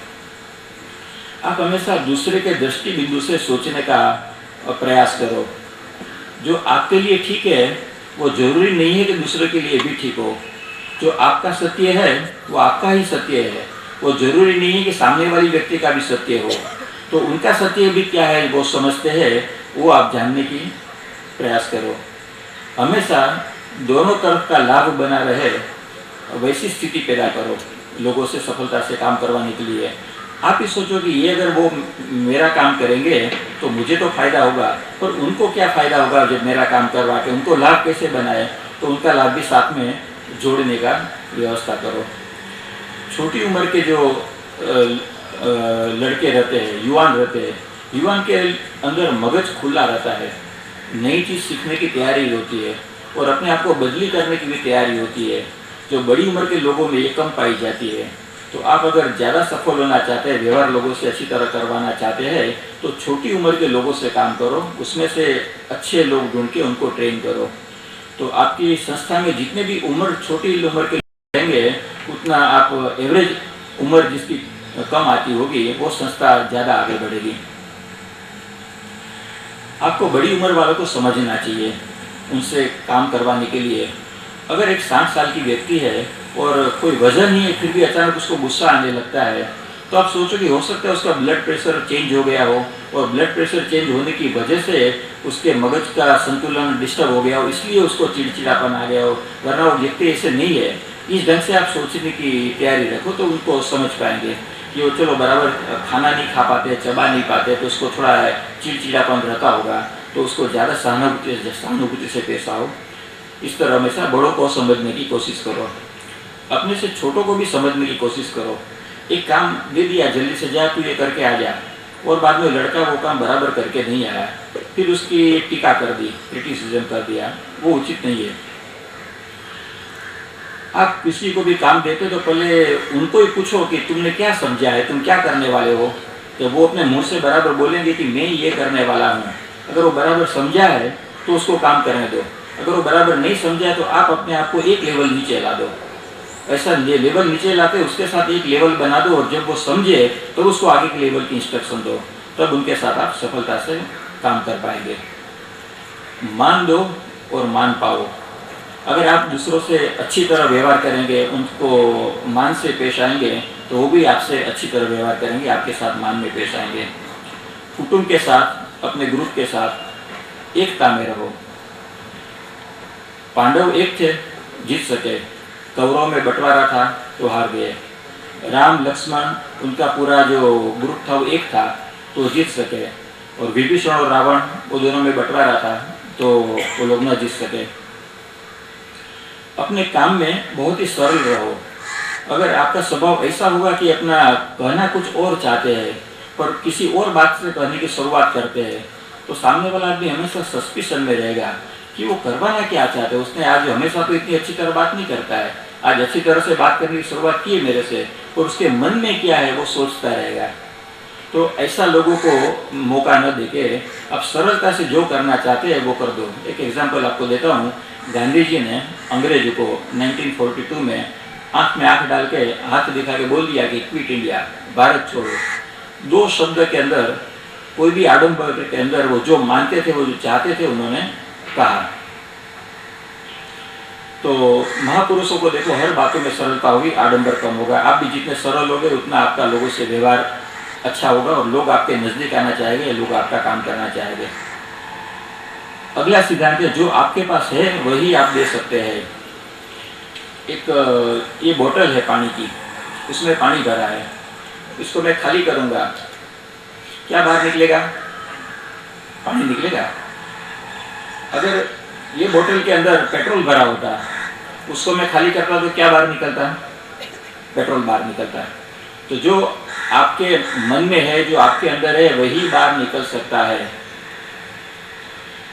आप हमेशा दूसरे के दृष्टि बिंदु से सोचने का प्रयास करो। जो आपके लिए ठीक है वो जरूरी नहीं है कि दूसरे के लिए भी ठीक हो। जो आपका सत्य है वो आपका ही सत्य है, वो जरूरी नहीं है कि सामने वाली व्यक्ति का भी सत्य हो। तो उनका सत्य भी क्या है वो समझते हैं, वो आप जानने की प्रयास करो। हमेशा दोनों तरफ का लाभ बना रहे वैसी स्थिति पैदा करो लोगों से सफलता से काम करवाने के लिए। आप ही सोचो कि ये अगर वो मेरा काम करेंगे तो मुझे तो फायदा होगा, पर उनको क्या फायदा होगा जब मेरा काम करवा के, उनको लाभ कैसे बनाए, तो उनका लाभ भी साथ में जोड़ने का व्यवस्था करो। छोटी उम्र के जो लड़के रहते हैं, युवान रहते हैं, युवान के अंदर मगज खुला रहता है, नई चीज़ सीखने की तैयारी होती है और अपने आप को बदली करने की भी तैयारी होती है, जो बड़ी उम्र के लोगों में ये कम पाई जाती है। तो आप अगर ज़्यादा सफल होना चाहते हैं, व्यवहार लोगों से अच्छी तरह करवाना चाहते हैं, तो छोटी उम्र के लोगों से काम करो, उसमें से अच्छे लोग ढूंढ के उनको ट्रेन करो। तो आपकी संस्था में जितने भी छोटी उम्र के लोग रहेंगे, उतना आप एवरेज उम्र जिसकी कम आती होगी वो संस्था ज़्यादा आगे बढ़ेगी। आपको बड़ी उम्र वालों को समझना चाहिए उनसे काम करवाने के लिए। अगर एक 60 साल की व्यक्ति है और कोई वजन नहीं है, फिर भी अचानक उसको गुस्सा आने लगता है, तो आप सोचो कि हो सकता है उसका ब्लड प्रेशर चेंज हो गया हो, और ब्लड प्रेशर चेंज होने की वजह से उसके मगज का संतुलन डिस्टर्ब हो गया हो, इसलिए उसको चिड़चिड़ापन आ गया हो, वरना वो व्यक्ति ऐसे नहीं है। इस ढंग से आप सोचने की तैयारी रखो तो उनको समझ पाएंगे कि वो चलो बराबर खाना नहीं खा पाते, चबा नहीं पाते, तो उसको थोड़ा चिड़चिड़ापन रहता होगा, तो उसको ज़्यादा सहानुभूति से पेश आओ। इस तरह हमेशा बड़ों को समझने की कोशिश करो, अपने से छोटों को भी समझने की कोशिश करो। एक काम दे दिया, जल्दी से जा, तू ये करके आ जा, और बाद में लड़का वो काम बराबर करके नहीं आया, फिर उसकी टीका कर दी, क्रिटिसिज्म कर दिया, वो उचित नहीं है। आप किसी को भी काम देते तो पहले उनको ही पूछो कि तुमने क्या समझा है, तुम क्या करने वाले हो। तो वो अपने मुंह से बराबर बोलेंगे कि मैं ये करने वाला हूँ। अगर वो बराबर समझा है तो उसको काम करने दो, अगर वो बराबर नहीं समझा है तो आप अपने आप को एक लेवल नीचे ला दो। ऐसा लेवल नीचे लाते उसके साथ एक लेवल बना दो, और जब वो समझे तो उसको आगे के लेवल की इंस्ट्रक्शन दो, तब उनके साथ आप सफलता से काम कर पाएंगे। मान दो और मान पाओ। अगर आप दूसरों से अच्छी तरह व्यवहार करेंगे, उनको मान से पेश आएंगे, तो वो भी आपसे अच्छी तरह व्यवहार करेंगे, आपके साथ मान में पेश आएंगे। कुटुंब के साथ, अपने ग्रुप के साथ एकता में रहो। पांडव एक थे, जीत सके। कौरवों में बंटवारा था तो हार गए। राम लक्ष्मण, उनका पूरा जो ग्रुप था वो एक था तो जीत सके। और विभीषण और रावण, वो दोनों में बंटवारा था तो वो लोग न जीत सके। अपने काम में बहुत ही सरल रहो। अगर आपका स्वभाव ऐसा होगा कि अपना कहना कुछ और चाहते हैं पर किसी और बात से कहने की शुरुआत करते हैं, तो सामने वाला आदमी हमेशा सस्पिशन में रहेगा कि वो करवाना क्या चाहते हैं। उसने आज हमेशा तो इतनी अच्छी तरह बात नहीं करता है, आज अच्छी तरह से बात करने की शुरुआत की है मेरे से, और उसके मन में क्या है वो सोचता रहेगा। तो ऐसा लोगों को मौका न देके आप सरलता से जो करना चाहते हैं वो कर दो। एक एग्जाम्पल आपको देता हूँ। गांधी जी ने अंग्रेजों को 1942 में आंख में आंख डाल के हाथ दिखा के बोल दिया कि क्विट इंडिया, भारत छोड़ो। 2 शब्द के अंदर, कोई भी आडंबर के अंदर वो जो मानते थे, वो जो चाहते थे, उन्होंने कहा। तो महापुरुषों को देखो, हर बातों में सरलता होगी, आडंबर कम होगा। आप भी जितने सरल होगे उतना आपका लोगों से व्यवहार अच्छा होगा और लोग आपके नजदीक आना चाहेंगे, लोग आपका काम करना चाहेंगे। अगला सिद्धांत है, जो आपके पास है वही आप दे सकते हैं। एक ये बोतल है पानी की, उसमें पानी भरा है, इसको मैं खाली करूंगा, क्या बाहर निकलेगा? पानी निकलेगा। अगर ये बोतल के अंदर पेट्रोल भरा होता, उसको मैं खाली करता तो क्या बाहर निकलता? पेट्रोल बाहर निकलता है। तो जो आपके मन में है, जो आपके अंदर है, वही बाहर निकल सकता है।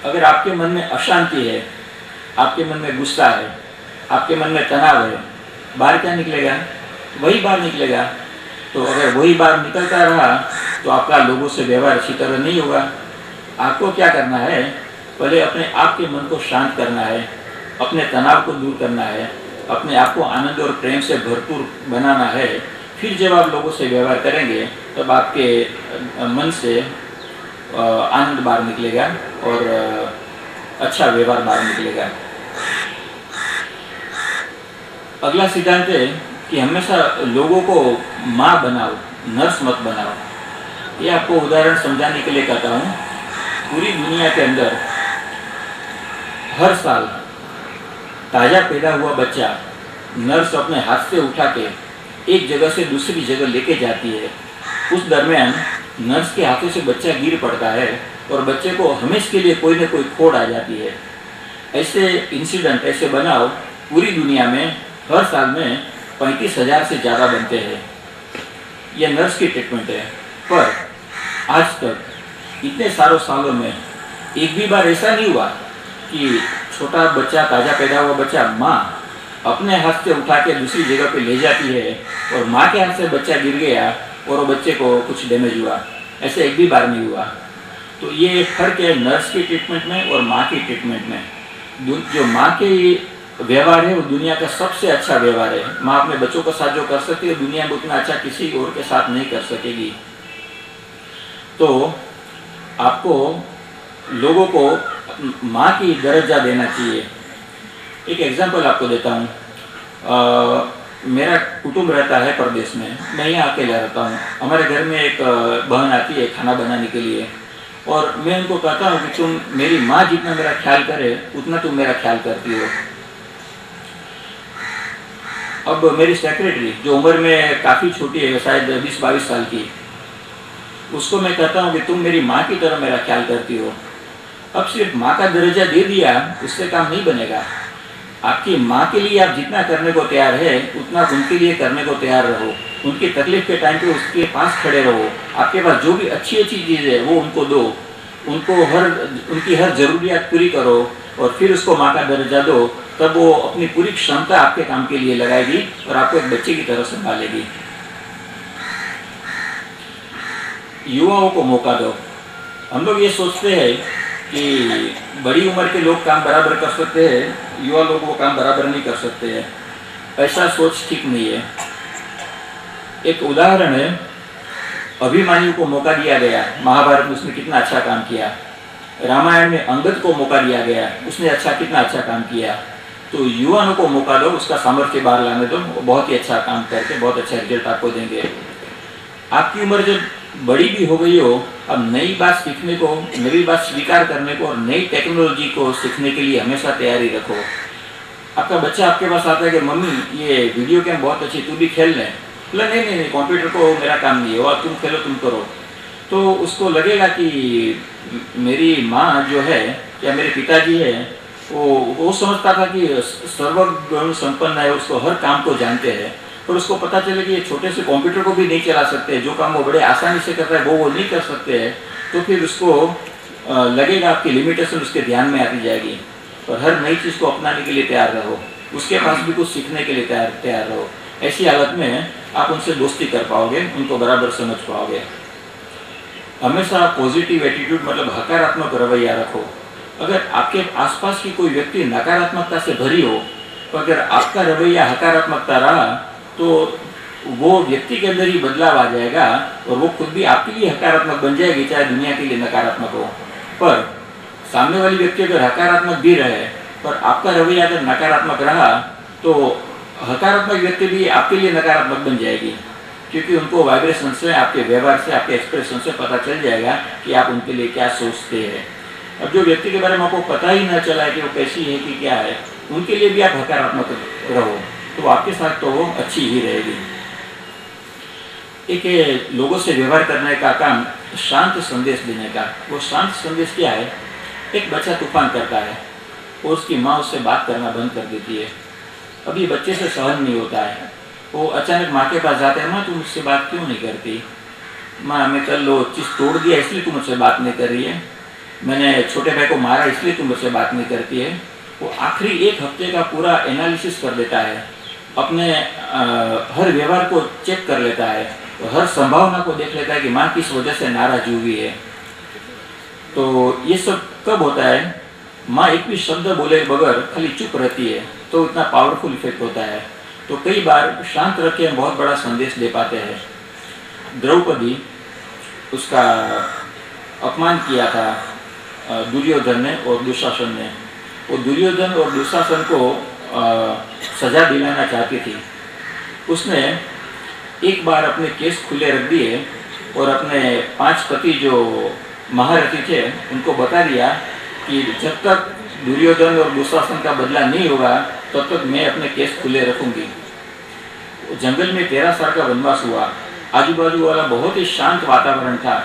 अगर आपके मन में अशांति है, आपके मन में गुस्सा है, आपके मन में तनाव है, बाहर क्या निकलेगा? वही बाहर निकलेगा। तो अगर वही बाहर निकलता रहा तो आपका लोगों से व्यवहार अच्छी तरह नहीं होगा। आपको क्या करना है? पहले अपने आप के मन को शांत करना है, अपने तनाव को दूर करना है, अपने आप को आनंद और प्रेम से भरपूर बनाना है। फिर जब आप लोगों से व्यवहार करेंगे तब आपके मन से आनंद बाहर निकलेगा और अच्छा व्यवहार बाहर निकलेगा। अगला सिद्धांत है कि हमेशा लोगों को माँ बनाओ, नर्स मत बनाओ। ये आपको उदाहरण समझाने के लिए कहता हूँ। पूरी दुनिया के अंदर हर साल ताज़ा पैदा हुआ बच्चा नर्स अपने हाथ से उठा के एक जगह से दूसरी जगह लेके जाती है। उस दरमियान नर्स के हाथों से बच्चा गिर पड़ता है और बच्चे को हमेशा के लिए कोई न कोई खोड़ आ जाती है। ऐसे इंसिडेंट, ऐसे बनाव पूरी दुनिया में हर साल में 35,000 से ज़्यादा बनते हैं। यह नर्स की ट्रीटमेंट है। पर आज तक इतने सारों सालों में एक भी बार ऐसा नहीं हुआ कि छोटा बच्चा, ताज़ा पैदा हुआ बच्चा, माँ अपने हाथ से उठा के दूसरी जगह पे ले जाती है और माँ के हाथ से बच्चा गिर गया और वो बच्चे को कुछ डैमेज हुआ। ऐसे एक भी बार नहीं हुआ। तो ये फर्क है नर्स की ट्रीटमेंट में और माँ की ट्रीटमेंट में। जो माँ के व्यवहार है वो दुनिया का सबसे अच्छा व्यवहार है। माँ अपने बच्चों के साथ जो कर सकती है दुनिया में उतना अच्छा किसी और के साथ नहीं कर सकेगी। तो आपको लोगों को माँ की दर्जा देना चाहिए। एक एग्जांपल आपको देता हूँ। मेरा कुटुंब रहता है प्रदेश में, मैं यहाँ अकेला रहता हूँ। हमारे घर में एक बहन आती है खाना बनाने के लिए, और मैं उनको कहता हूँ कि तुम मेरी माँ जितना मेरा ख्याल करे उतना तुम मेरा ख्याल करती हो। अब मेरी सेक्रेटरी जो उम्र में काफ़ी छोटी है, शायद 20-22 साल की, उसको मैं कहता हूँ कि तुम मेरी माँ की तरह मेरा ख्याल करती हो। अब सिर्फ माँ का दर्जा दे दिया उससे काम नहीं बनेगा। आपकी माँ के लिए आप जितना करने को तैयार है उतना उनके लिए करने को तैयार रहो। उनकी तकलीफ के टाइम पे उसके पास खड़े रहो। आपके पास जो भी अच्छी अच्छी चीज़ है वो उनको दो, उनकी हर ज़रूरियात पूरी करो, और फिर उसको माँ का दर्जा दो। तब वो अपनी पूरी क्षमता आपके काम के लिए लगाएगी और आपको एक बच्चे की तरह संभालेगी। युवाओं को मौका दो। हम लोग ये सोचते हैं कि बड़ी उम्र के लोग काम बराबर कर सकते हैं, युवा लोग वो काम बराबर नहीं कर सकते हैं। ऐसा सोच ठीक नहीं है। एक उदाहरण है, अभिमन्यु को मौका दिया गया, महाभारत में उसने कितना अच्छा काम किया। रामायण में अंगद को मौका दिया गया, उसने कितना अच्छा काम किया। तो युवाओं को मौका दो, उसका सामर्थ्य बाहर लाने दो, वो बहुत ही अच्छा काम करके बहुत अच्छा रिजल्ट आपको देंगे। आपकी उम्र जब बड़ी भी हो गई हो, अब नई बात सीखने को, नई बात स्वीकार करने को और नई टेक्नोलॉजी को सीखने के लिए हमेशा तैयारी रखो। आपका बच्चा आपके पास आता है कि मम्मी ये वीडियो गेम बहुत अच्छी, तू भी खेल ले। बोला नहीं, कंप्यूटर को मेरा काम नहीं है, और तुम खेलो, तुम करो। तो उसको लगेगा कि मेरी माँ जो है या मेरे पिताजी है वो समझता था कि सर्वगुण संपन्न है, उसको हर काम को जानते हैं। और उसको पता चले कि ये छोटे से कंप्यूटर को भी नहीं चला सकते, जो काम वो बड़े आसानी से करता है वो नहीं कर सकते हैं। तो फिर उसको लगेगा आपकी लिमिटेशन उसके ध्यान में आती जाएगी। और हर नई चीज़ को अपनाने के लिए तैयार रहो, उसके पास भी कुछ सीखने के लिए तैयार रहो। ऐसी हालत में आप उनसे दोस्ती कर पाओगे, उनको बराबर समझ पाओगे। हमेशा पॉजिटिव एटीट्यूड मतलब हकारात्मक रवैया रखो। अगर आपके आसपास की कोई व्यक्ति नकारात्मकता से भरी हो, तो अगर आपका रवैया हकारात्मकता रहा तो वो व्यक्ति के अंदर ही बदलाव आ जाएगा और वो खुद भी आपके लिए हकारात्मक बन जाएगी, चाहे दुनिया के लिए नकारात्मक हो। पर सामने वाली व्यक्ति अगर हकारात्मक भी रहे पर आपका रवैया अगर नकारात्मक रहा तो हकारात्मक व्यक्ति भी आपके लिए नकारात्मक बन जाएगी, क्योंकि उनको वाइब्रेशन से, आपके व्यवहार से, आपके एक्सप्रेशन से पता चल जाएगा कि आप उनके लिए क्या सोचते हैं। अब जो व्यक्ति के बारे में आपको पता ही न चला है कि वो कैसी है कि क्या है, उनके लिए भी आप हकारात्मक रहो, तो आपके साथ तो वो अच्छी ही रहेगी। एक लोगों से व्यवहार करने का काम शांत संदेश देने का। वो शांत संदेश क्या है? एक बच्चा तूफान करता है और उसकी माँ उससे बात करना बंद कर देती है। अभी बच्चे से सहन नहीं होता है, वो अचानक माँ के पास जाते हैं, माँ तुम मुझसे बात क्यों नहीं करती? माँ मैं कल वो चीज़ तोड़ दिया इसलिए तुम मुझसे बात नहीं कर रही है, मैंने छोटे भाई को मारा इसलिए तुम मुझसे बात नहीं करती है। वो आखिरी एक हफ्ते का पूरा एनालिसिस कर देता है, अपने हर व्यवहार को चेक कर लेता है, हर संभावना को देख लेता है कि माँ किस वजह से नाराज हुई है। तो ये सब कब होता है? माँ एक भी शब्द बोले बगैर खाली चुप रहती है, तो इतना पावरफुल इफेक्ट होता है। तो कई बार शांत रख के बहुत बड़ा संदेश दे पाते हैं। द्रौपदी, उसका अपमान किया था दुर्योधन ने और दुशासन ने। वो दुर्योधन और दुशासन को सजा दिलाना चाहती थी। उसने एक बार अपने केस खुले रख दिए और अपने 5 पति जो महारथी थे उनको बता दिया कि जब तक दुर्योधन और दुशासन का बदला नहीं होगा तब तक मैं अपने केस खुले रखूंगी। जंगल में 13 साल का वनवास हुआ, आजू बाजू वाला बहुत ही शांत वातावरण था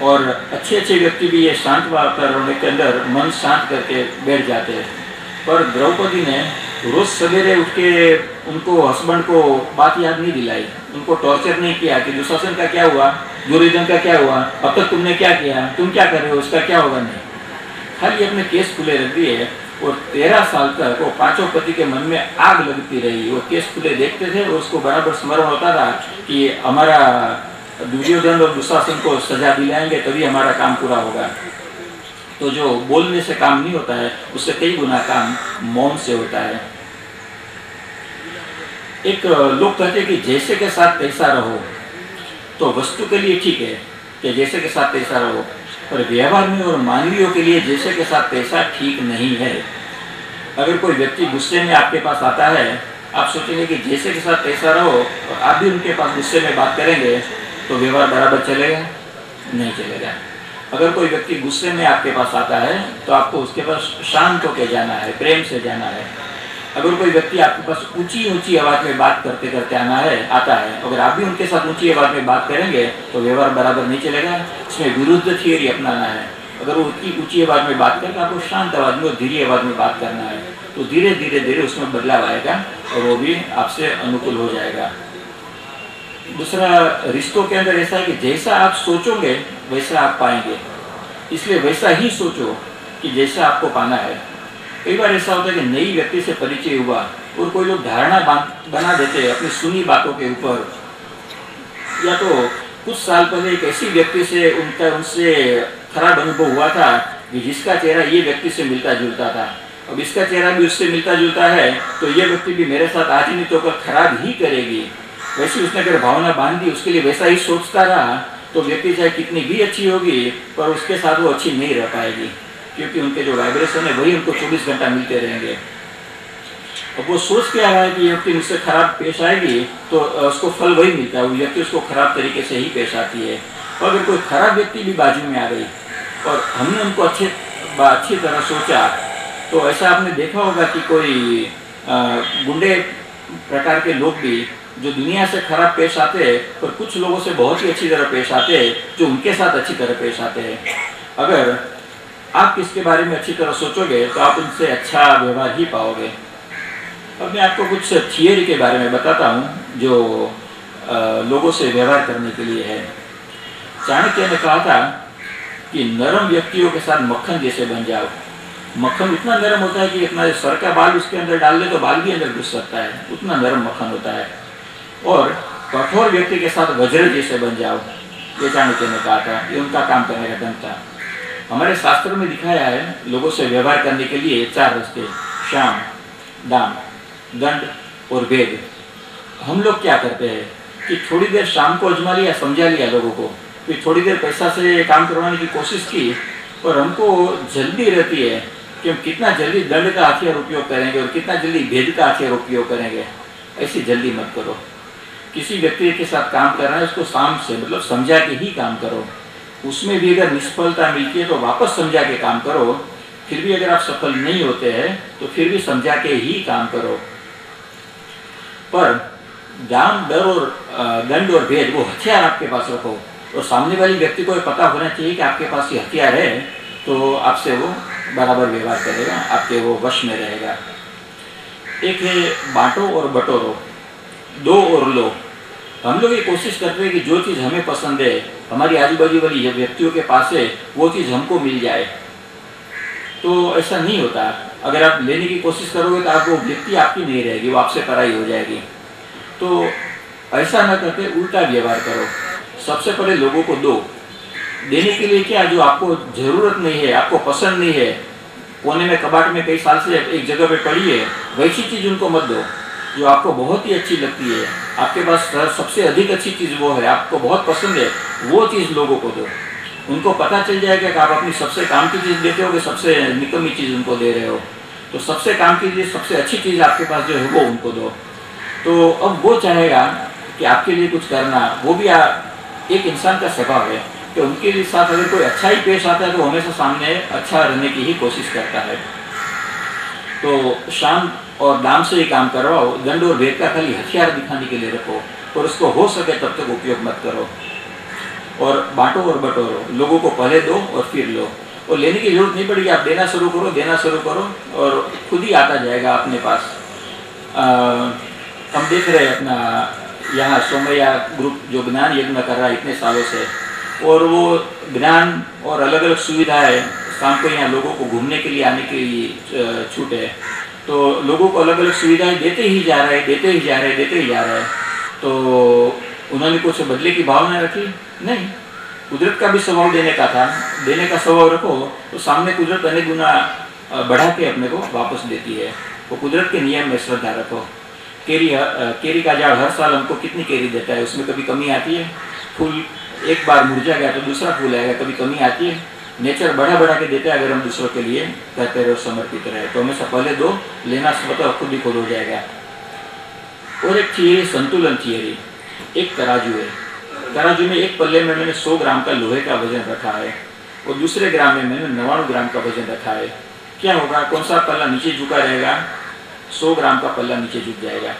और अच्छे अच्छे व्यक्ति भी ये शांत वातावरण के अंदर मन शांत करके बैठ जाते हैं। पर द्रौपदी ने रोज सवेरे उठ के उनको हस्बैंड को बात याद नहीं दिलाई, उनको टॉर्चर नहीं किया कि दुशासन का क्या हुआ, दुर्योधन का क्या हुआ, अब तक तुमने क्या किया, तुम क्या कर रहे हो, उसका क्या होगा। नहीं, खाली अपने केस खुले रख दिए और 13 साल तक वो 5 पति के मन में आग लगती रही। वो केस खुले देखते थे और उसको बराबर स्मरण होता था कि हमारा दुर्योधन और दुशासन को सजा दिलाएंगे तभी हमारा काम पूरा होगा। तो जो बोलने से काम नहीं होता है, उससे कई गुना काम मौन से होता है। एक लोग कहते हैं कि जैसे के साथ तैसा रहो, तो वस्तु के लिए ठीक है कि जैसे के साथ तैसा रहो, पर व्यवहार में और मानवीयों के लिए जैसे के साथ तैसा ठीक नहीं है। अगर कोई व्यक्ति गुस्से में आपके पास आता है, आप सोचेंगे कि जैसे के साथ तैसा रहो, और आप भी उनके पास गुस्से में बात करेंगे, तो व्यवहार बराबर चलेगा? नहीं चलेगा। अगर कोई व्यक्ति गुस्से में आपके पास आता है, तो आपको उसके पास शांत होकर जाना है, प्रेम से जाना है। अगर कोई व्यक्ति आपके पास ऊंची ऊंची आवाज में बात करते करते आता है, अगर आप भी उनके साथ ऊंची आवाज में बात करेंगे, तो व्यवहार बराबर नहीं चलेगा। इसमें विरुद्ध थियरी अपनाना है। अगर वो ऊंची आवाज में बात करके आपको शांत आवाज में और धीरे आवाज में बात करना है, तो धीरे धीरे धीरे उसमें बदलाव आएगा और वो भी आपसे अनुकूल हो जाएगा। दूसरा, रिश्तों के अंदर ऐसा है कि जैसा आप सोचोगे वैसा आप पाएंगे, इसलिए वैसा ही सोचो कि जैसा आपको पाना है। कई बार ऐसा होता है कि नई व्यक्ति से परिचय हुआ और कोई लोग धारणा बना देते हैं अपनी सुनी बातों के ऊपर, या तो कुछ साल पहले एक ऐसी व्यक्ति से उनसे खराब अनुभव हुआ था कि जिसका चेहरा ये व्यक्ति से मिलता जुलता था, अब इसका चेहरा भी उससे मिलता जुलता है, तो ये व्यक्ति भी मेरे साथ आज नहीं तो कल खराब ही करेगी। वैसे उसने अगर भावना बांध दी, उसके लिए वैसा ही सोचता रहा, तो व्यक्ति चाहे कितनी भी अच्छी होगी, पर उसके साथ वो अच्छी नहीं रह पाएगी, क्योंकि उनके जो वाइब्रेशन है वही उनको 24 घंटा मिलते रहेंगे। अब वो सोच क्या रहा है कि ये व्यक्ति मुझसे खराब पेश आएगी, तो उसको फल वही मिलता है, वो व्यक्ति उसको खराब तरीके से ही पेश आती है। और अगर कोई खराब व्यक्ति भी बाजू में आ गई और हमने उनको अच्छी तरह सोचा, तो ऐसा आपने देखा होगा कि कोई गुंडे प्रकार के लोग भी जो दुनिया से खराब पेश आते हैं, पर कुछ लोगों से बहुत ही अच्छी तरह पेश आते हैं, जो उनके साथ अच्छी तरह पेश आते हैं। अगर आप किसके बारे में अच्छी तरह सोचोगे, तो आप उनसे अच्छा व्यवहार ही पाओगे। अब मैं आपको कुछ थियरी के बारे में बताता हूँ जो लोगों से व्यवहार करने के लिए है। चाणक्य ने कहा था कि नरम व्यक्तियों के साथ मक्खन जैसे बन जाओ। मक्खन इतना नरम होता है कि अपना सर का बाल उसके अंदर डाल दे तो बाल भी अंदर घुस सकता है, उतना नरम मक्खन होता है। और कठोर व्यक्ति के साथ वज्र जैसे बन जाओ, ये चाणक्य ने कहा था। ये उनका काम करने का ढंग था। हमारे शास्त्र में दिखाया है लोगों से व्यवहार करने के लिए 4 रास्ते: शाम, दाम, दंड और भेद। हम लोग क्या करते हैं कि थोड़ी देर शाम को अजमा लिया, समझा लिया लोगों को, फिर थोड़ी देर पैसा से काम करवाने की कोशिश की, और हमको जल्दी रहती है कि हम कितना जल्दी दंड का हथियार उपयोग करेंगे और कितना जल्दी भेद का हथियार उपयोग करेंगे। ऐसी जल्दी मत करो। किसी व्यक्ति के साथ काम करना है, उसको शाम से मतलब समझा के ही काम करो। उसमें भी अगर निष्फलता मिलती है तो वापस समझा के काम करो। फिर भी अगर आप सफल नहीं होते हैं तो फिर भी समझा के ही काम करो। पर दाम, डर और दंड और भेद, वो हथियार आपके पास रखो, और सामने वाले व्यक्ति को पता होना चाहिए कि आपके पास ये हथियार है, तो आपसे वो बराबर व्यवहार करेगा, आपके वो वश में रहेगा। एक है बांटो और बटोरो, दो और लो। हम लोग ये कोशिश करते हैं कि जो चीज़ हमें पसंद है, हमारी आजू बाजू वाली व्यक्तियों के पास है, वो चीज़ हमको मिल जाए। तो ऐसा नहीं होता। अगर आप लेने की कोशिश करोगे तो आपको व्यक्ति आपकी नहीं रहेगी, वो आपसे पराई हो जाएगी। तो ऐसा न करके उल्टा व्यवहार करो। सबसे पहले लोगों को दो। देने के लिए क्या, जो आपको ज़रूरत नहीं है, आपको पसंद नहीं है, कोने में कबाट में कई साल से एक जगह पे पड़ी है, वैसी चीज़ उनको मत दो। जो आपको बहुत ही अच्छी लगती है, आपके पास सबसे अधिक अच्छी चीज़ वो है, आपको बहुत पसंद है, वो चीज़ लोगों को दो। उनको पता चल जाएगा कि आप अपनी सबसे काम की चीज़ देते हो कि सबसे निकम्मी चीज़ उनको दे रहे हो। तो सबसे काम की चीज़, सबसे अच्छी चीज़ आपके पास जो है वो उनको दो। तो अब वो चाहेगा कि आपके लिए कुछ करना। वो भी एक इंसान का स्वभाव है कि उनके लिए साथ अगर कोई अच्छा ही पेश आता है तो हमेशा सामने अच्छा रहने की ही कोशिश करता है। तो शाम और दाम से ही काम करवाओ। दंड और भेद का खाली हथियार दिखाने के लिए रखो, और उसको हो सके तब तक उपयोग मत करो। और बांटो और बटोरो, लोगों को पहले दो और फिर लो। और लेने की जरूरत नहीं पड़ेगी, आप देना शुरू करो और खुद ही आता जाएगा अपने पास। हम देख रहे हैं अपना यहाँ सोमैया ग्रुप जो ज्ञान यज्ञ कर रहा है इतने सालों से, और वो ज्ञान और अलग अलग सुविधाएं, शाम को यहाँ लोगों को घूमने के लिए आने की छूट है, तो लोगों को अलग अलग सुविधाएं देते ही जा रहे हैं। तो उन्होंने कुछ बदले की भावना रखी नहीं, कुदरत का भी स्वभाव देने का था, देने का स्वभाव रखो तो सामने कुदरत अनेक गुना बढ़ा के अपने को वापस देती है। वो कुदरत के नियम में श्रद्धा रखो। केरी का झाड़ हर साल हमको कितनी केरी देता है, उसमें कभी कमी आती है? फूल एक बार मुरझा गया तो दूसरा फूल आएगा, कभी कमी आती है? नेचर बढ़ा बढ़ा के देता है अगर हम दूसरों के लिए कहते रहे, समर्पित रहे तो हमेशा पहले दो, लेना स्वतः खुद ही खुद हो जाएगा। और एक थियरी, संतुलन थियरी। एक तराजू है, तराजू में एक पल्ले में मैंने 100 ग्राम का लोहे का वजन रखा है और दूसरे ग्राम में मैंने 99 ग्राम का वजन रखा है। क्या होगा? कौन सा पल्ला नीचे झुका रहेगा? 100 ग्राम का पल्ला नीचे झुक जाएगा।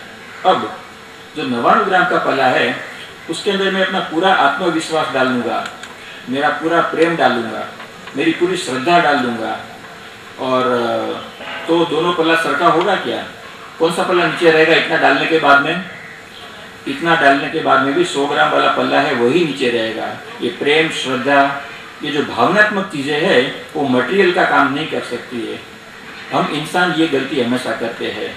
अब जो 99 ग्राम का पल्ला है उसके अंदर मैं अपना पूरा आत्मविश्वास डाल दूंगा, मेरा पूरा प्रेम डाल दूंगा, मेरी पूरी श्रद्धा डाल दूंगा, और तो दोनों पल्ला सरका होगा क्या? कौन सा पल्ला नीचे रहेगा? इतना डालने के बाद में, इतना डालने के बाद में भी 100 ग्राम वाला पल्ला है वही नीचे रहेगा। ये प्रेम, श्रद्धा, ये जो भावनात्मक चीज़ें हैं वो मटेरियल का काम नहीं कर सकती है। हम इंसान ये गलती हमेशा करते हैं,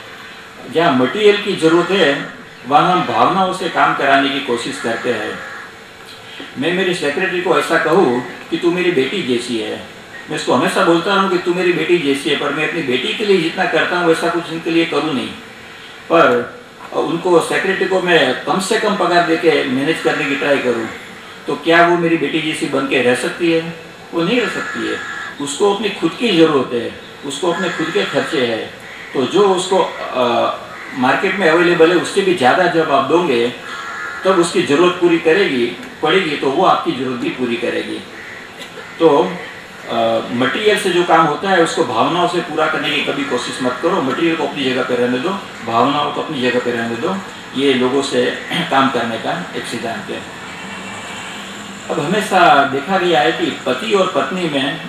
जहाँ मटेरियल की जरूरत है वहाँ हम भावनाओं से काम कराने की कोशिश करते हैं। मैं मेरी सेक्रेटरी को ऐसा कहूँ कि तू मेरी बेटी जैसी है, मैं इसको हमेशा बोलता हूँ कि तू मेरी बेटी जैसी है, पर मैं अपनी बेटी के लिए जितना करता हूँ वैसा कुछ इनके लिए करूँ नहीं। पर उनको, सेक्रेटरी को मैं कम से कम पगार देके मैनेज करने की ट्राई करूँ तो क्या वो मेरी बेटी जैसी बन के रह सकती है? वो नहीं रह सकती है। उसको अपनी खुद की ज़रूरत है, उसको अपने खुद के खर्चे हैं। तो जो उसको मार्केट में अवेलेबल है उससे भी ज़्यादा जब आप दोगे तब उसकी ज़रूरत पूरी पड़ेगी तो वो आपकी ज़रूरत भी पूरी करेगी। तो मटेरियल से जो काम होता है उसको भावनाओं से पूरा करने की कभी कोशिश मत करो। मटेरियल को अपनी जगह पर रहने दो, भावनाओं को अपनी जगह पर रहने दो। ये लोगों से काम करने का एक सिद्धांत है। अब हमेशा देखा गया है कि पति और पत्नी में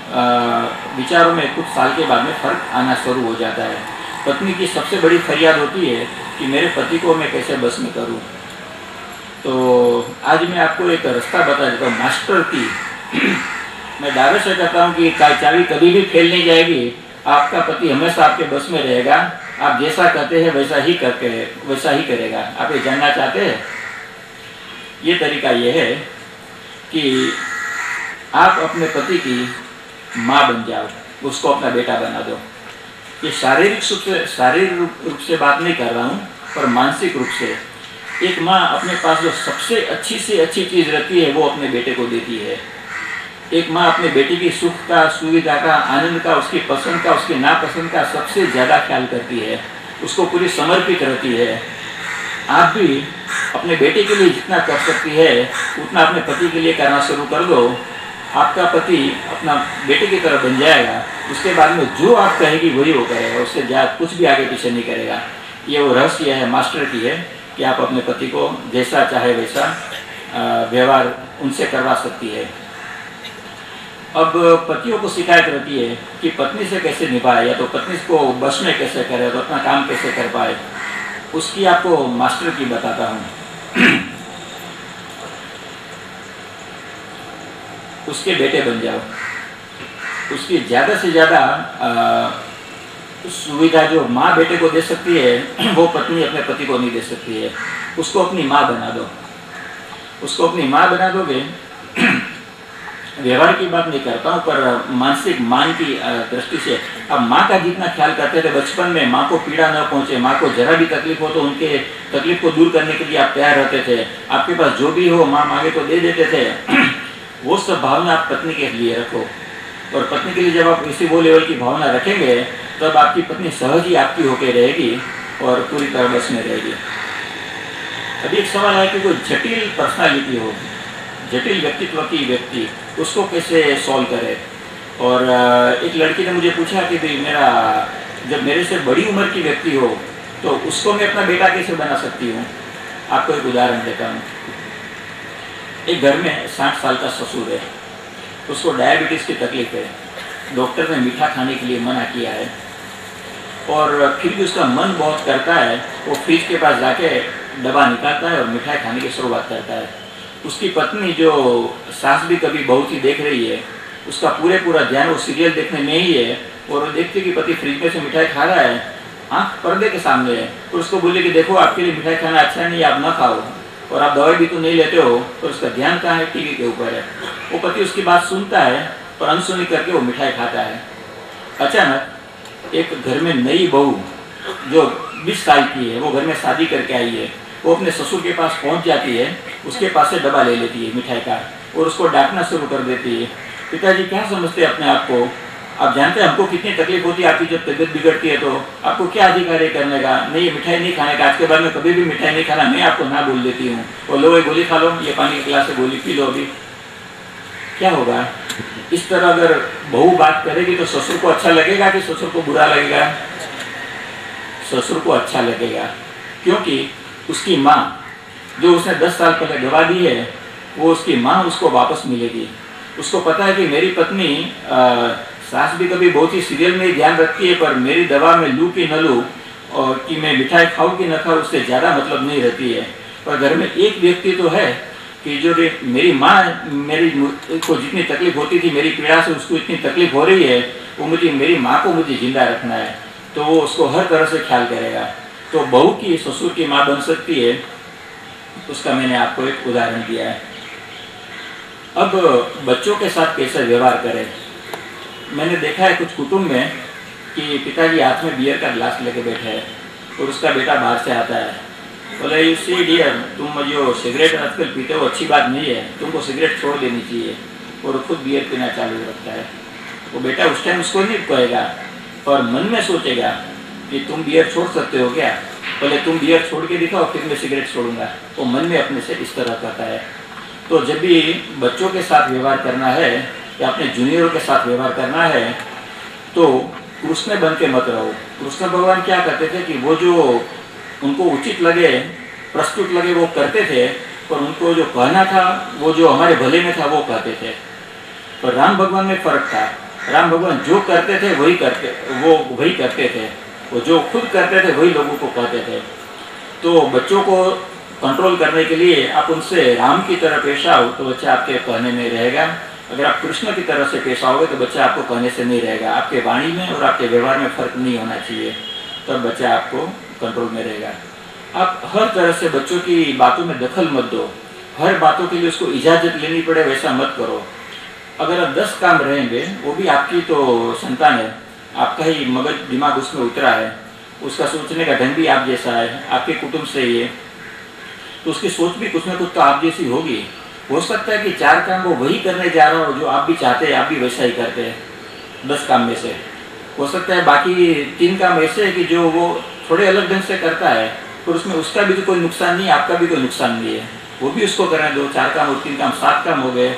विचारों में कुछ साल के बाद में फ़र्क आना शुरू हो जाता है। पत्नी की सबसे बड़ी फरियाद होती है कि मेरे पति को मैं कैसे बस में करूं। तो आज मैं आपको एक रास्ता बता देता हूँ, मास्टर की। मैं दावे से कहता हूँ कि चाबी कभी भी फेल नहीं जाएगी। आपका पति हमेशा आपके बस में रहेगा। आप जैसा कहते हैं वैसा ही करेगा। आप ये जानना चाहते हैं? ये तरीका ये है कि आप अपने पति की माँ बन जाओ, उसको अपना बेटा बना दो। ये शारीरिक रूप से बात नहीं कर रहा हूँ, पर मानसिक रूप से। एक माँ अपने पास जो सबसे अच्छी से अच्छी चीज़ रहती है वो अपने बेटे को देती है। एक माँ अपने बेटे की सुख का, सुविधा का, आनंद का, उसकी पसंद का, उसकी नापसंद का सबसे ज़्यादा ख्याल करती है, उसको पूरी समर्पित रहती है। आप भी अपने बेटे के लिए जितना कर सकती है उतना अपने पति के लिए करना शुरू कर दो। आपका पति अपना बेटे की तरह बन जाएगा। उसके बाद में जो आप कहेगी वही वो करेगा, उससे ज़्यादा कुछ भी आगे पीछे नहीं करेगा। ये वो रहस्य है मास्टर की है कि आप अपने पति को जैसा चाहे वैसा व्यवहार उनसे करवा सकती है। अब पतियों को शिकायत रहती है कि पत्नी से कैसे निभाए, या तो पत्नी को बस में कैसे करे, तो अपना काम कैसे कर पाए। उसकी आपको मास्टर की बताता हूँ। उसके बेटे बन जाओ। उसकी ज़्यादा से ज़्यादा सुविधा जो माँ बेटे को दे सकती है वो पत्नी अपने पति को नहीं दे सकती है। उसको अपनी माँ बना दो। उसको अपनी माँ बना दोगे, व्यवहार की बात नहीं करता हूँ, पर मानसिक मान की दृष्टि से अब माँ का जितना ख्याल करते थे बचपन में, माँ को पीड़ा न पहुँचे, माँ को जरा भी तकलीफ हो तो उनके तकलीफ को दूर करने के लिए आप तैयार रहते थे। आपके पास जो भी हो माँ मांगे तो दे देते थे। वो सब भावना आप पत्नी के लिए रखो, और पत्नी के लिए जब आप इसी वो लेवल की भावना रखेंगे तब आपकी पत्नी सहज ही आपकी होकर रहेगी और पूरी तरह बस में रहेगी। अभी एक सवाल है कि कोई जटिल पर्सनालिटी हो, जटिल व्यक्तित्व की व्यक्ति, उसको कैसे सॉल्व करे। और एक लड़की ने मुझे पूछा कि भाई जब मेरे से बड़ी उम्र की व्यक्ति हो तो उसको मैं अपना बेटा कैसे बना सकती हूँ। आपको एक उदाहरण देता हूँ। एक घर में 60 साल का ससुर है, उसको डायबिटीज़ की तकलीफ है। डॉक्टर ने मीठा खाने के लिए मना किया है, और फिर भी उसका मन बहुत करता है। वो फ्रिज के पास जाके डब्बा निकालता है और मिठाई खाने की शुरुआत करता है। उसकी पत्नी जो सास भी कभी बहुत ही देख रही है, उसका पूरा ध्यान वो सीरियल देखने में ही है, और वो देखती कि पति फ्रिज में से मिठाई खा रहा है, आँख पर्दे के सामने है, तो उसको बोले कि देखो आपके लिए मिठाई खाना अच्छा नहीं, आप ना खाओ, और आप दवाई भी तो नहीं लेते हो, तो उसका ध्यान कहाँ है? टीवी के ऊपर है। वो पति उसकी बात सुनता है और अनसुनी करके वो मिठाई खाता है। अचानक एक घर में नई बहू जो 20 साल की है, वो घर में शादी करके आई है, वो अपने ससुर के पास पहुंच जाती है, उसके पास से डब्बा ले लेती है मिठाई का और उसको डांटना शुरू कर देती है। पिताजी क्या समझते हैं अपने आप को? आप जानते हैं हमको कितनी तकलीफ होती है आपकी जब तबीयत बिगड़ती है, तो आपको क्या अधिकार है करने का? नहीं, ये मिठाई नहीं खाने का, आज के बाद में कभी भी मिठाई नहीं खाना, मैं आपको ना बोल देती हूँ। और लो, ये गोली खा लो, ये पानी के गिलास से गोली पी लो, अभी क्या होगा? इस तरह अगर बहू बात करेगी तो ससुर को अच्छा लगेगा कि ससुर को बुरा लगेगा? ससुर को अच्छा लगेगा, क्योंकि उसकी माँ जो उसने 10 साल पहले गवा दी है, वो उसकी माँ उसको वापस मिलेगी। उसको पता है कि मेरी पत्नी सास भी कभी बहुत ही सीरियल में ध्यान रखती है, पर मेरी दवा में लूँ कि न लूँ और कि मैं मिठाई खाऊँ कि न खाऊँ, उससे ज़्यादा मतलब नहीं रहती है। पर घर में एक व्यक्ति तो है कि जो मेरी माँ मेरी को जितनी तकलीफ होती थी मेरी पीड़ा से, उसको इतनी तकलीफ हो रही है, वो मेरी माँ को मुझे जिंदा रखना है, तो वो उसको हर तरह से ख्याल करेगा। तो बहू की ससुर की माँ बन सकती है, उसका मैंने आपको एक उदाहरण दिया है। अब बच्चों के साथ कैसे व्यवहार करें? मैंने देखा है कुछ कुटुंब में कि पिताजी हाथ में बियर का गिलास लेके बैठे हैं और उसका बेटा बाहर से आता है, बोले यू सी डियर, तुम जो सिगरेट आजकल पीते हो अच्छी बात नहीं है, तुमको सिगरेट छोड़ देनी चाहिए, और खुद बियर पीना चालू रखता है। वो बेटा उस टाइम उसको नहीं कहेगा, पर मन में सोचेगा कि तुम बियर छोड़ सकते हो क्या? पहले तुम बियर छोड़ के दिखाओ, फिर मैं सिगरेट छोड़ूंगा। वो मन में अपने से इस तरह करता है। तो जब भी बच्चों के साथ व्यवहार करना है या अपने जूनियरों के साथ व्यवहार करना है, तो कृष्ण बन के मत रहो। कृष्ण भगवान क्या करते थे कि वो जो उनको उचित लगे, प्रस्तुत लगे, वो करते थे, पर उनको जो कहना था वो जो हमारे भले में था वो कहते थे। पर राम भगवान में फर्क था। राम भगवान जो करते थे वही करते थे, वो जो खुद करते थे वही लोगों को कहते थे। तो बच्चों को कंट्रोल करने के लिए आप उनसे राम की तरह पेश आओ तो बच्चा आपके कहने में रहेगा। अगर आप कृष्ण की तरह से पेश आओगे तो बच्चा आपको कहने से नहीं रहेगा। आपके वाणी में और आपके व्यवहार में फर्क नहीं होना चाहिए, तब बच्चा आपको कंट्रोल में रहेगा। आप हर तरह से बच्चों की बातों में दखल मत दो, हर बातों के लिए उसको इजाज़त लेनी पड़े वैसा मत करो। अगर आप 10 काम रहेंगे, वो भी आपकी तो संतान है, आपका ही मगज दिमाग उसमें उतरा है, उसका सोचने का ढंग भी आप जैसा है, आपके कुटुंब से ही है, तो उसकी सोच भी कुछ ना कुछ तो आप जैसी होगी। हो सकता है कि 4 काम वो वही करने जा रहा हो जो आप भी चाहते हैं, आप भी वैसा ही करते हैं 10 काम में से। हो सकता है बाकी 3 काम ऐसे है कि जो वो थोड़े अलग ढंग से करता है, पर उसमें उसका भी तो कोई नुकसान नहीं है, आपका भी कोई नुकसान नहीं है, वो भी उसको करने दो। 4 काम और 3 काम 7 काम हो गए।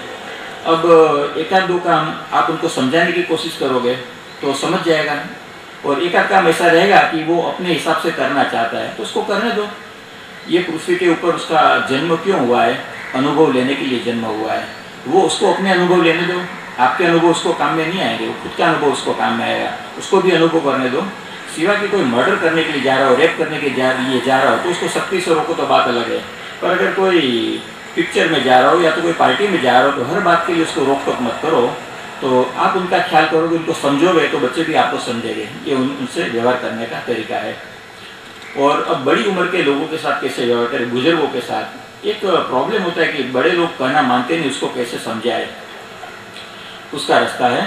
अब 1-2 काम आप उनको समझाने की कोशिश करोगे तो समझ जाएगा, और 1 काम ऐसा रहेगा कि वो अपने हिसाब से करना चाहता है तो उसको करने दो। ये पृथ्वी के ऊपर उसका जन्म क्यों हुआ है? अनुभव लेने के लिए जन्म हुआ है। वो उसको अपने अनुभव लेने दो, आपके अनुभव उसको काम में नहीं आएंगे, वो खुद का अनुभव उसको काम में आएगा, उसको भी अनुभव करने दो। सिवा कि कोई मर्डर करने के लिए जा रहा हो, रेप करने के लिए जा रहा हो तो उसको सख्ती से रोको तो बात अलग है। पर अगर कोई पिक्चर में जा रहा हो या तो कोई पार्टी में जा रहा हो तो हर बात के लिए उसको रोक टोक मत करो। तो आप उनका ख्याल करोगे, उनको समझोगे तो बच्चे भी आपको समझेंगे। ये उनसे व्यवहार करने का तरीका है। और अब बड़ी उम्र के लोगों के साथ कैसे व्यवहार करें? बुजुर्गों के साथ एक प्रॉब्लम होता है कि बड़े लोग कहना मानते नहीं, उसको कैसे समझाए? उसका रास्ता है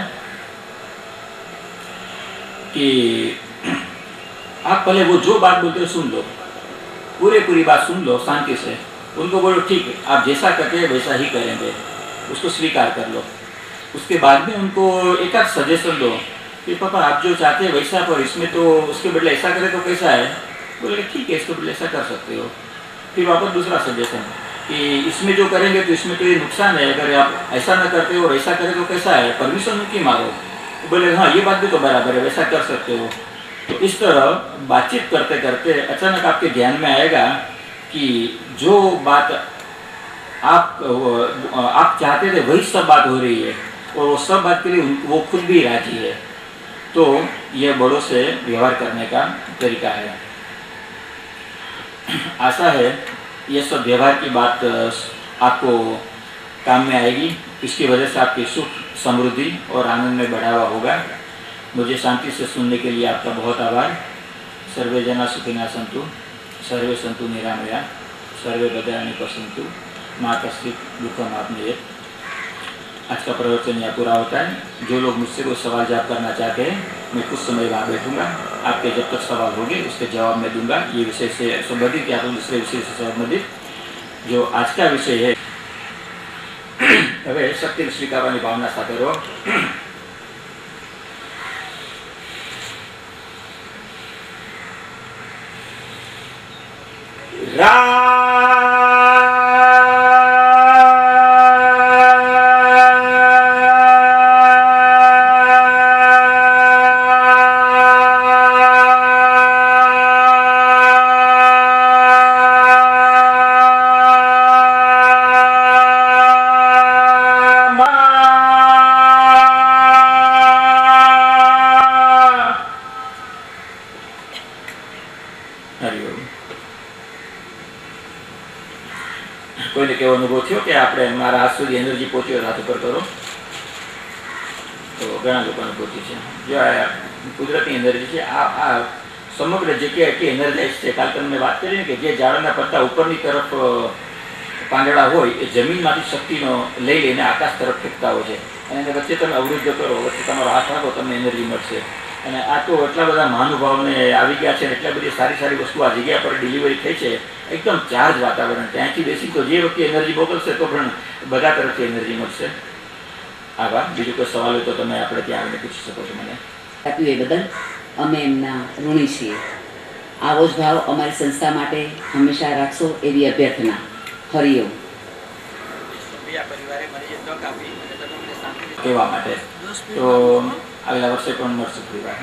कि आप पहले वो जो बात बोलते हो सुन लो, पूरी बात सुन लो शांति से। उनको बोलो ठीक है, आप जैसा कहते हैं वैसा ही करेंगे, उसको स्वीकार कर लो। उसके बाद में उनको एक आध सजेशन दो कि पापा आप जो चाहते हैं वैसा, पर इसमें तो उसके बदले ऐसा करें तो कैसा है? बोले ठीक है, इसके बदले ऐसा कर सकते हो। फिर वापस दूसरा सजेशन कि इसमें जो करेंगे तो इसमें तो ये नुकसान है, अगर आप ऐसा ना करते हो और ऐसा करें तो कैसा है? परमिशन उनकी मांगो। बोले हाँ ये बात भी तो बराबर है, वैसा कर सकते हो। तो इस तरह बातचीत करते करते अचानक आपके ध्यान में आएगा कि जो बात आप चाहते थे वही सब बात हो रही है, और वो सब बात के लिए वो खुद भी राजी है। तो यह बड़ों से व्यवहार करने का तरीका है। आशा है ये सब व्यवहार की बात आपको काम में आएगी। इसकी वजह से आपकी सुख, समृद्धि और आनंद में बढ़ावा होगा। मुझे शांति से सुनने के लिए आपका बहुत आभार। सर्वे जना सुखिनः सन्तु, सर्वे सन्तु निरामया, सर्वे भद्राणि पश्यन्तु, मा कश्चित् दुःखम् आपनेयेत्। आज का प्रवचन यहाँ पूरा होता है। जो लोग मुझसे कोई सवाल जवाब करना चाहते हैं, मैं कुछ समय वहाँ बैठूंगा, आपके जब तक सवाल होंगे उसके जवाब मैं दूंगा। ये विषय से संबंधित या तो दूसरे विषय से संबंधित जो आज का विषय है। હવે સત્ય સ્વીકારવાની ભાવના સાથે રહો। કોઈને કેવો અનુભવ થયો કે આપણે મારા હાથ સુધી એનર્જી પહોંચી હાથ ઉપર કરો? તો ઘણા લોકોને પહોંચી છે। જો આ કુદરતી એનર્જી છે, આ સમગ્ર જગ્યા એટલી એનર્જાઇઝ છે। કાલ તમને વાત કરી ને કે જે ઝાડના પત્તા ઉપરની તરફ પાંદડા હોય એ જમીનમાંથી શક્તિનો લઈ લઈને આકાશ તરફ ફેંકતા હોય છે, અને એને વચ્ચે તમે અવરુદ્ધ કરો, વચ્ચે તમારો હાથ રાખો, તમને એનર્જી મળશે। અને આ તો એટલા બધા મહાનુભાવને આવી ગયા છે, એટલા બધી સારી સારી વસ્તુ આ જગ્યા પર ડિલિવરી થઈ છે, એકદમ ચાર્જ વાતાવરણ। ત્યાંથી બેસી તો જે વ્યક્તિ એનર્જી મોકલશે તો પણ બધા તરફથી એનર્જી મળશે। આભાર। બીજું કોઈ સવાલ હોય તો તમે આપણે ત્યાં આવીને પૂછી શકો છો મને। આપ્યું એ બદલ અમે એમના ઋણી છીએ। આવો જ ભાવ અમારી સંસ્થા માટે હંમેશા રાખશો એવી અભ્યર્થના। હરિઓમ। કહેવા માટે તો આગલા વર્ષે પણ મળશે ફરીવાર।